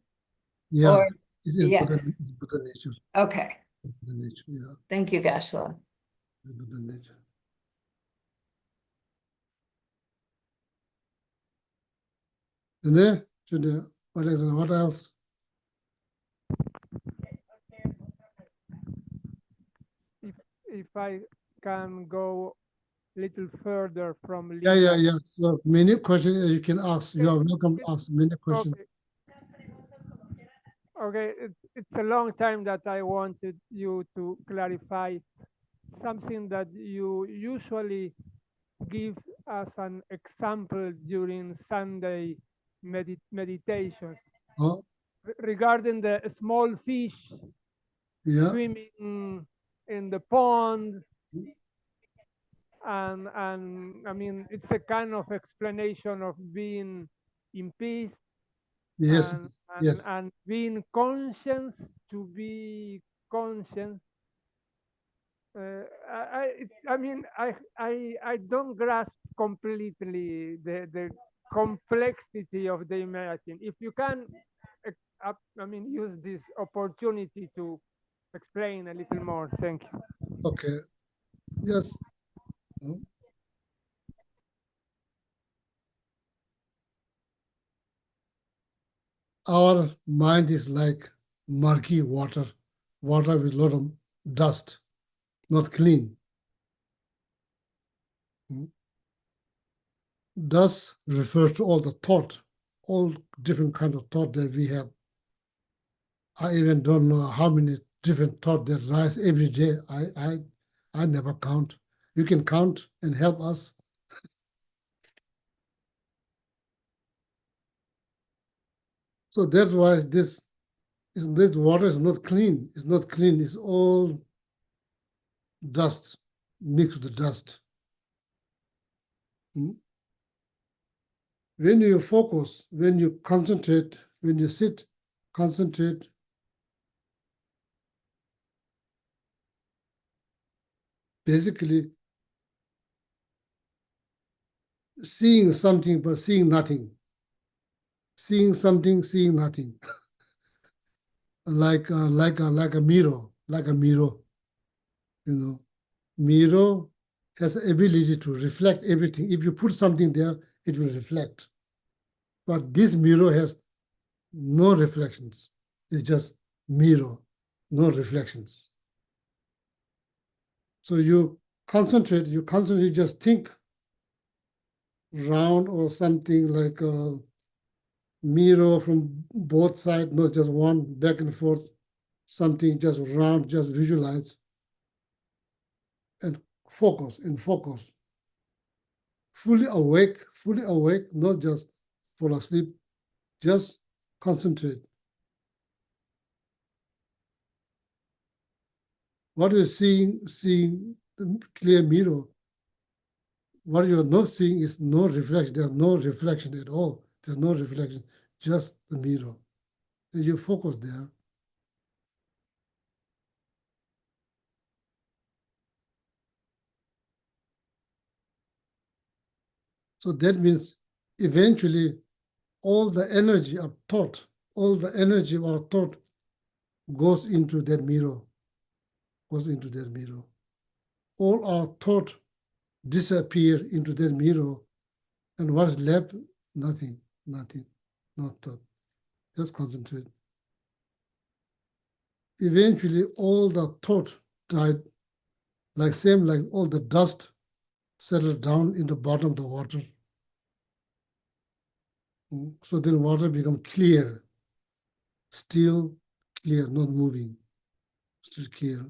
Yeah, Or, it is yes. Buddha nature. Okay. Buddha nature, yeah, Thank you, Geshe. Buddha nature. And then, what else? If I can go a little further from Yeah, Linda. yeah. So many questions you can ask. You are welcome to ask many questions. Okay. Okay, it's a long time that I wanted you to clarify something that you usually give as an example during Sunday meditations Oh, regarding the small fish yeah, swimming in the pond, and I mean it's a kind of explanation of being in peace yes, yes. and being conscious to be conscious. I mean, I don't grasp completely the complexity of the imagining. If you can, I mean, use this opportunity to explain a little more. Thank you. Okay, yes. Our mind is like murky water, water with a lot of dust, not clean. Dust refers to all the thought, all different kind of thought that we have. I even don't know how many different thoughts that rise every day. I never count. You can count and help us. So that's why this water is not clean. It's not clean. It's all dust mixed with the dust. When you focus, when you concentrate, when you sit, concentrate, basically seeing something but seeing nothing. Seeing something, seeing nothing. like a mirror, you know. Mirror has the ability to reflect everything. If you put something there, it will reflect. But this mirror has no reflections. It's just mirror, no reflections. So you concentrate, just think round or something like a mirror from both sides, not just one, back and forth, something just round, just visualize and focus. fully awake, not just fall asleep, just concentrate. What you're seeing clear mirror. What you're not seeing is no reflection. There's no reflection at all. There's no reflection, just the mirror. And you focus there. So that means eventually all the energy of thought, all the energy of our thought goes into that mirror, goes into that mirror. All our thought disappear into that mirror, and what's left? Nothing, no thought. Just concentrate. Eventually, all the thought died, like all the dust settled down in the bottom of the water. So then water becomes clear, still clear, not moving. Still clear,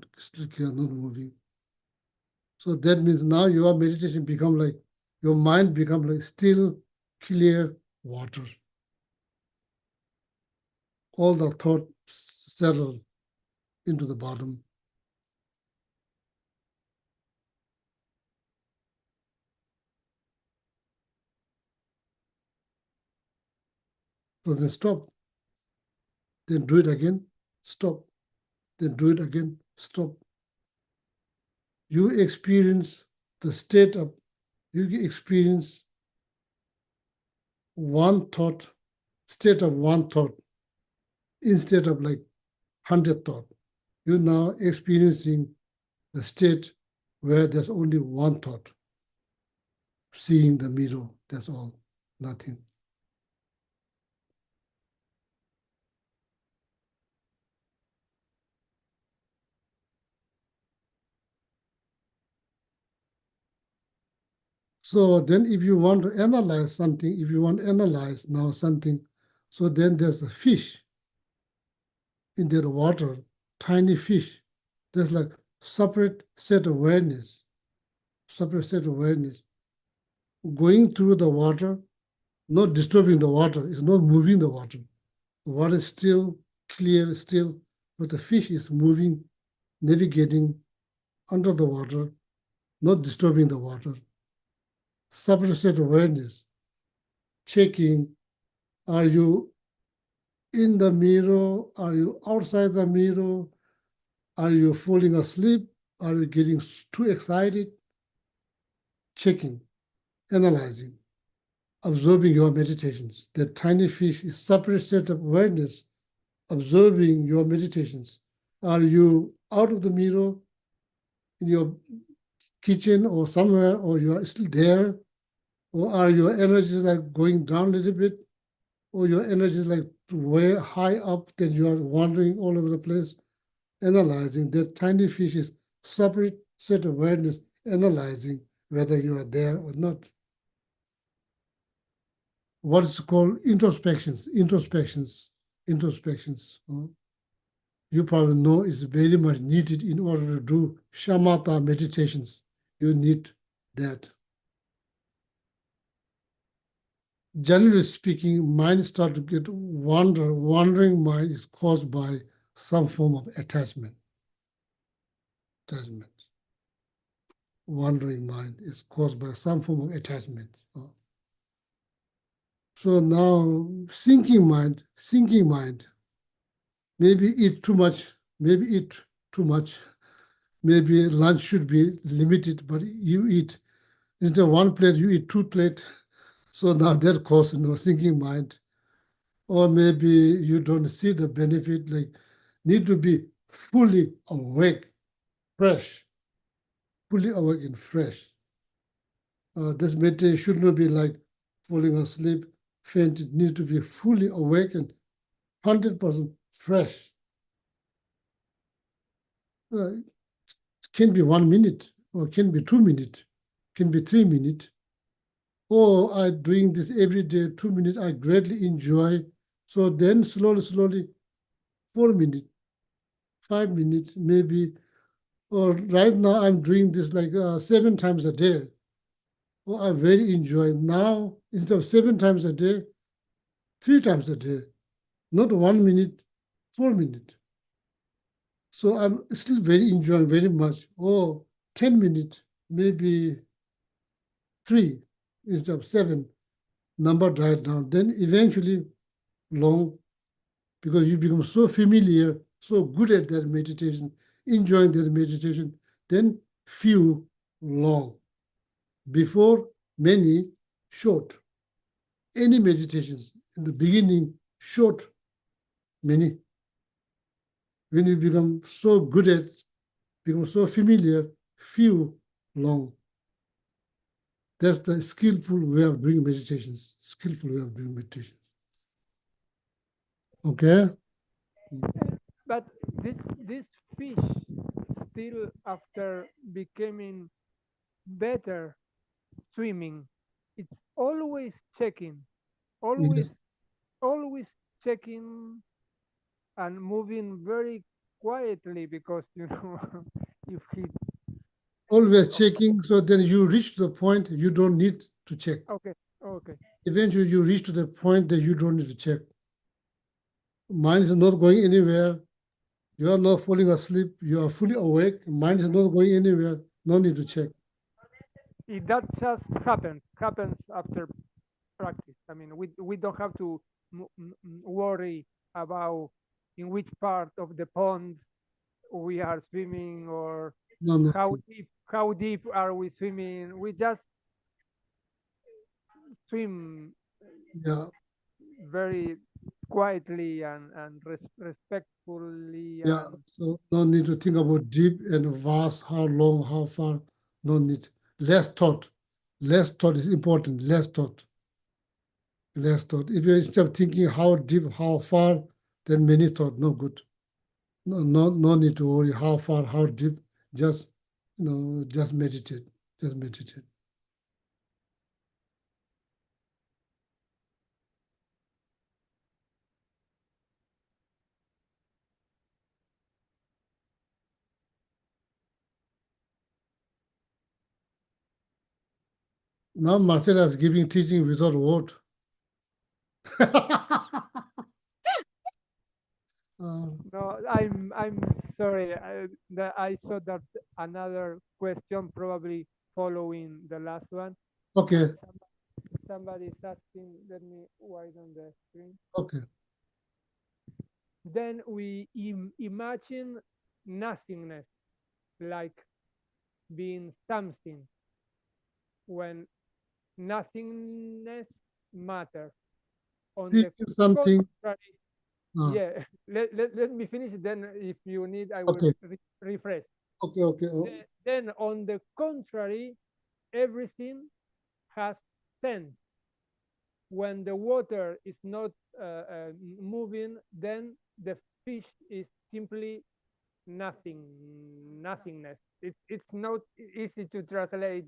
not moving. So that means now your meditation become like, your mind become like still clear water. All the thought settle into the bottom. So then stop. Then do it again, stop. Then do it again, stop. You experience the state of, you experience one thought, state of one thought, instead of like 100 thoughts. You're now experiencing the state where there's only one thought, seeing the mirror, that's all, nothing. So then if you want to analyze something, if you want to analyze now something, so then there's a fish in that water, tiny fish. There's like separate set of awareness, going through the water, not disturbing the water, it's not moving the water. The water is still clear, still, but the fish is moving, navigating under the water, not disturbing the water. Separate set of awareness, checking, are you in the mirror? Are you outside the mirror? Are you falling asleep? Are you getting too excited? Checking, analyzing, observing your meditations. That tiny fish is separate set of awareness, observing your meditations. Are you out of the mirror in your kitchen or somewhere, or you are still there? Or are your energies like going down a little bit? Or your energies like way high up that you are wandering all over the place? Analyzing that tiny fish is separate set of awareness, analyzing whether you are there or not. What is called introspections. You probably know is very much needed in order to do shamatha meditations. You need that. Generally speaking, mind start to get wandering mind is caused by some form of attachment. Wandering mind is caused by some form of attachment. So now sinking mind, maybe eat too much, maybe lunch should be limited, but you eat, instead of one plate, you eat 2 plates. So now that causes sinking mind. Or maybe you don't see the benefit, like need to be fully awake, fresh, fully awake and fresh. This meditation should not be like falling asleep, faint. It needs to be fully awake and 100% fresh. It can be 1 minute, or can be 2 minutes, can be 3 minutes. Or I'm doing this every day, 2 minutes, I greatly enjoy. So then slowly, 4 minutes, 5 minutes, maybe. Or right now I'm doing this like 7 times a day. Oh, I very enjoy now instead of 7 times a day, 3 times a day, not 1 minute, 4 minutes. So I'm still very enjoying very much. Oh, 10 minutes, maybe 3 instead of 7. Number died down. Then eventually long, because you become so familiar, so good at that meditation, enjoying that meditation, then few long. Before many short. Any meditations in the beginning short, many. When you become so good at, become so familiar, few long. That's the skillful way of doing meditations. Skillful way of doing meditations. Okay. But this fish still after becoming better swimming, it's always checking, always Yes. always checking and moving very quietly because you know if he Always checking. So then you reach the point you don't need to check. okay okay Eventually you reach to the point that you don't need to check. Mind is not going anywhere. You are not falling asleep. You are fully awake. Mind is not going anywhere. No need to check. that just happens after practice. I mean we don't have to worry about in which part of the pond we are swimming or No, no. how deep are we swimming. We just swim Yeah, very quietly and respectfully yeah. and So no need to think about deep and vast, how long, how far. No need. Less thought. Less thought is important. Less thought. Less thought. If you instead of thinking how deep, how far, then many thought. No good. No need to worry how far, how deep. Just just meditate. Just meditate. Now Marcella is giving teaching without word. no, I'm sorry. I saw that another question probably following the last one. Okay, And somebody is asking. Let me widen the screen. okay. Then we imagine nothingness, like being something, when nothingness matters. On This the is something. contrary, Uh, yeah, let me finish. Then, if you need, I will okay, rephrase. okay. Then, on the contrary, everything has sense. When the water is not moving, then the fish is simply nothingness. It's not easy to translate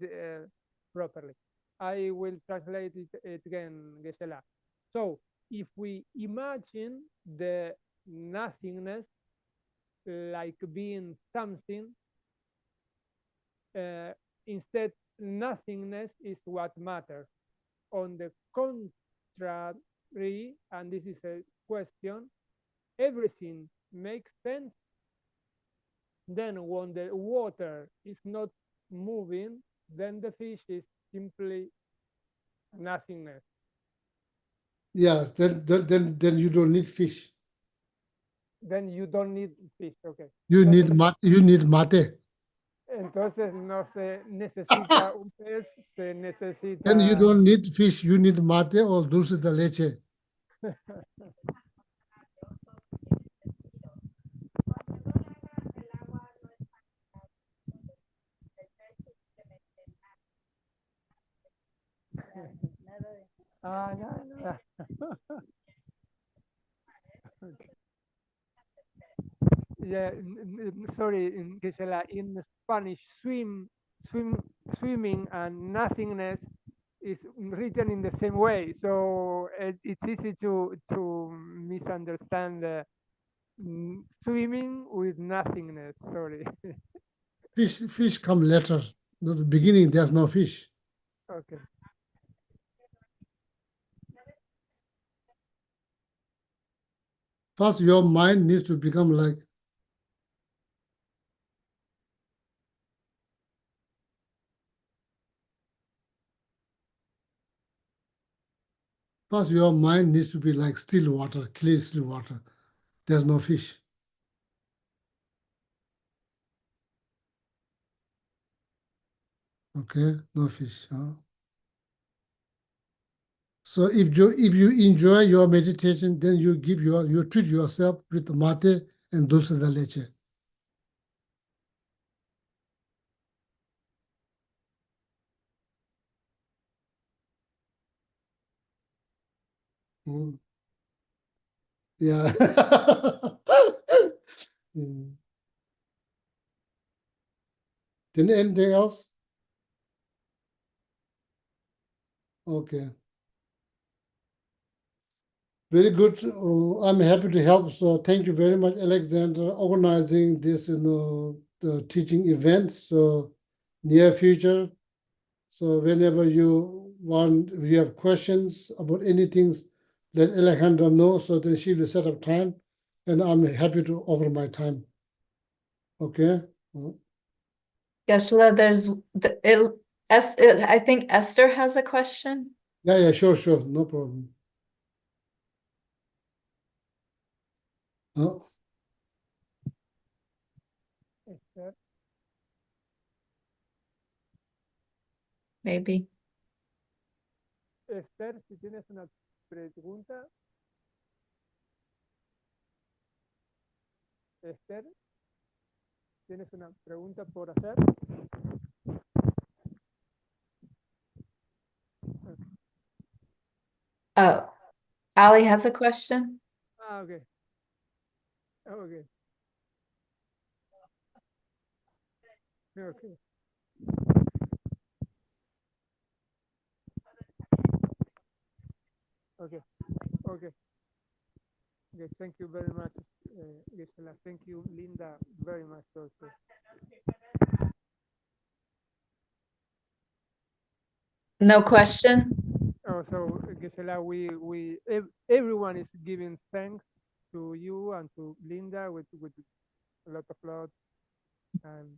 properly. I will translate it again, Geshe. So if we imagine the nothingness like being something, uh, instead nothingness is what matters. On the contrary, and this is a question, everything makes sense. Then when the water is not moving, then the fish is simply nothingness. Yes, then you don't need fish. Then you don't need fish, okay. You need mate. You need mate. Entonces no se necesita un pez, se Then you necesita... don't need fish. You need mate or dulce de leche. Ah, nada. Yeah, sorry, Gisela, in Spanish, swimming and nothingness is written in the same way, so it's easy to misunderstand swimming with nothingness. Sorry. Fish come later. At the beginning, there's no fish. Okay. First, your mind needs to become like, first your mind needs to be like still water, clear still water. There's no fish. Okay, no fish. Huh? So if you enjoy your meditation, then you treat yourself with mate and dulce de leche. Mm. Yeah. Mm. Then anything else? Okay. Very good. I'm happy to help. So thank you very much, Alexander, organizing this, the teaching event. So near future. So whenever you have questions about anything, let Alejandra know so that she will set up time, and I'm happy to offer my time. Okay. Geshe, I think Esther has a question. Yeah, sure, no problem. Oh, Esther, Maybe. Esther, si tienes una pregunta. Esther, ¿tienes una pregunta por hacer? Oh, Ali has a question. Ah, okay. Okay. Okay. Okay. Okay. Okay. Thank you very much, Gisela. Thank you, Linda, very much also. No question? Oh, so Gisela, everyone is giving thanks to you and to Linda with a lot of love and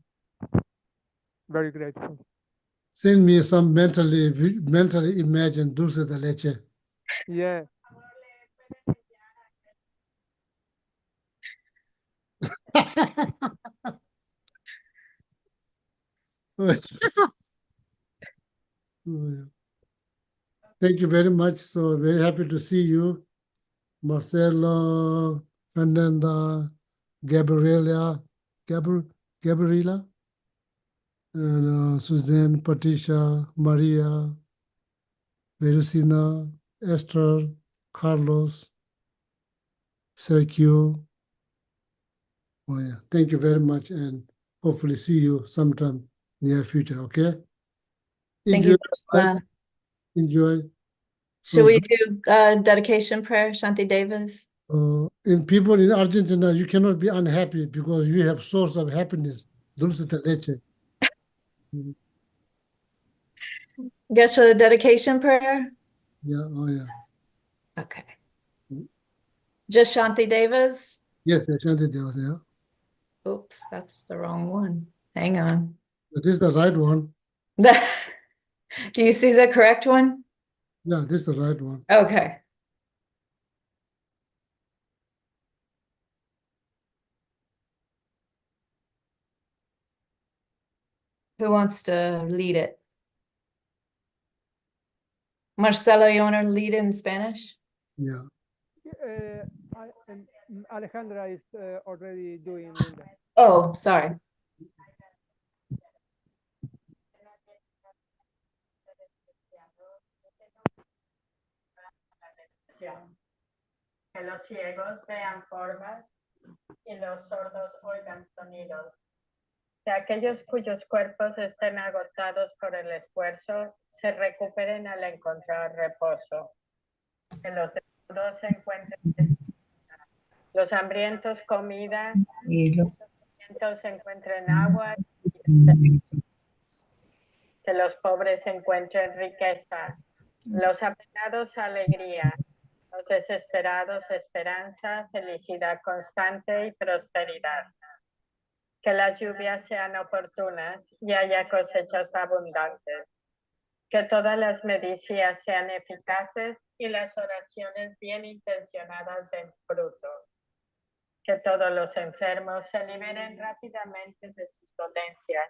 very grateful. send me some mentally imagine dulce de leche. Yeah. Thank you very much. So very happy to see you, Marcelo, Fernanda, Gabriela, Gabriela, and Suzanne, Patricia, Maria, Verusina, Esther, Carlos, Sergio. Oh yeah, thank you very much, and hopefully see you sometime near future. Okay. Thank Enjoy. you, Geshe. Enjoy. Should So, we do dedication prayer, Shanti Davis? in people in Argentina, you cannot be unhappy because you have source of happiness, dulce de leche. Geshe, the dedication prayer? Yeah, oh yeah. Okay. Just Shanti Davis? Yes, Shanti Devas, yeah. Oops, that's the wrong one. Hang on. This is the right one. Do you see the correct one? Yeah, this is the right one. Okay. Who wants to lead it? Marcelo, you want to lead in Spanish? Yeah. Alejandra is already doing Linda. Oh, sorry. Que los ciegos vean formas y los sordos oigan sonidos. Que aquellos cuyos cuerpos estén agotados por el esfuerzo se recuperen al encontrar reposo. Que los desnudos se encuentren, los hambrientos comida, y los sedientos encuentren agua. que los pobres encuentren riqueza, los apenados alegría, los desesperados esperanza, felicidad constante y prosperidad. Que las lluvias sean oportunas y haya cosechas abundantes. Que todas las medicinas sean eficaces y las oraciones bien intencionadas den fruto. Que todos los enfermos se liberen rápidamente de sus dolencias.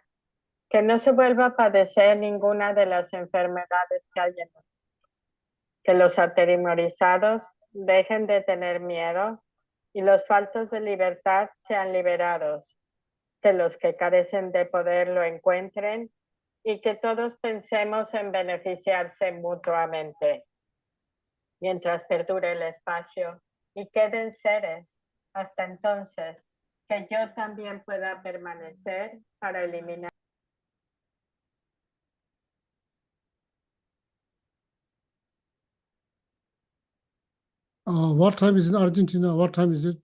Que no se vuelva a padecer ninguna de las enfermedades que hay en nosotros. Que los atemorizados dejen de tener miedo y los faltos de libertad sean liberados. Que los que carecen de poder lo encuentren y que todos pensemos en beneficiarse mutuamente. Mientras perdure el espacio y queden seres, hasta entonces, que yo también pueda permanecer para eliminar. What time is in Argentina? What time is it?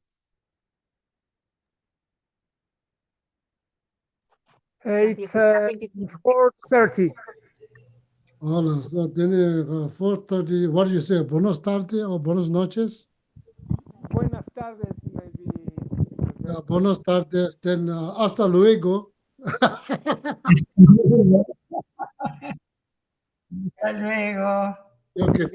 It's 16:25. 4:30. Hola, so then 4:30. What do you say? Buenos tardes or buenas noches? Buenas tardes, maybe. Buenas tardes. Then hasta luego. Hasta luego. Okay.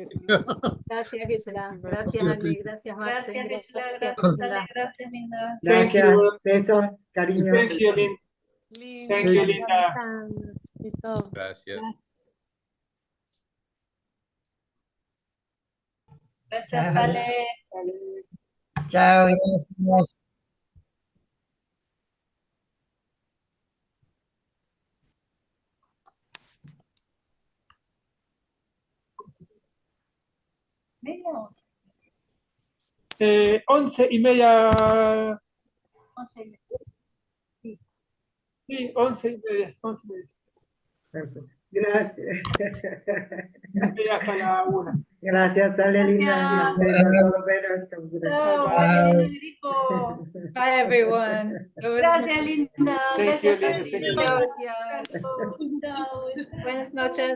Gracias, Gisela. Gracias, Yeah, Ali. thank you. Gracias, Marce. Gracias, Gisela. Gracias, Gracias, Linda. Ale. Gracias, Linda. Thank Gracias, you. besos, cariño. Thank you, Lynn. Thank you, Linda. Gracias. Gracias, Chao. Ale. Chao, gracias. Vino. 11:30. 11:30. Sí, 11:30. 11:30. Perfecto. Gracias. Y hasta la 1. Gracias, Ale, linda. Gracias. Besos a todos. Besos. Chao, Bye. Elena Rico. Bye, everyone. It was Gracias, Linda. Thank you, Gracias, Linda. Thank you. Carolina. Gracias. Chao. Buenas noches.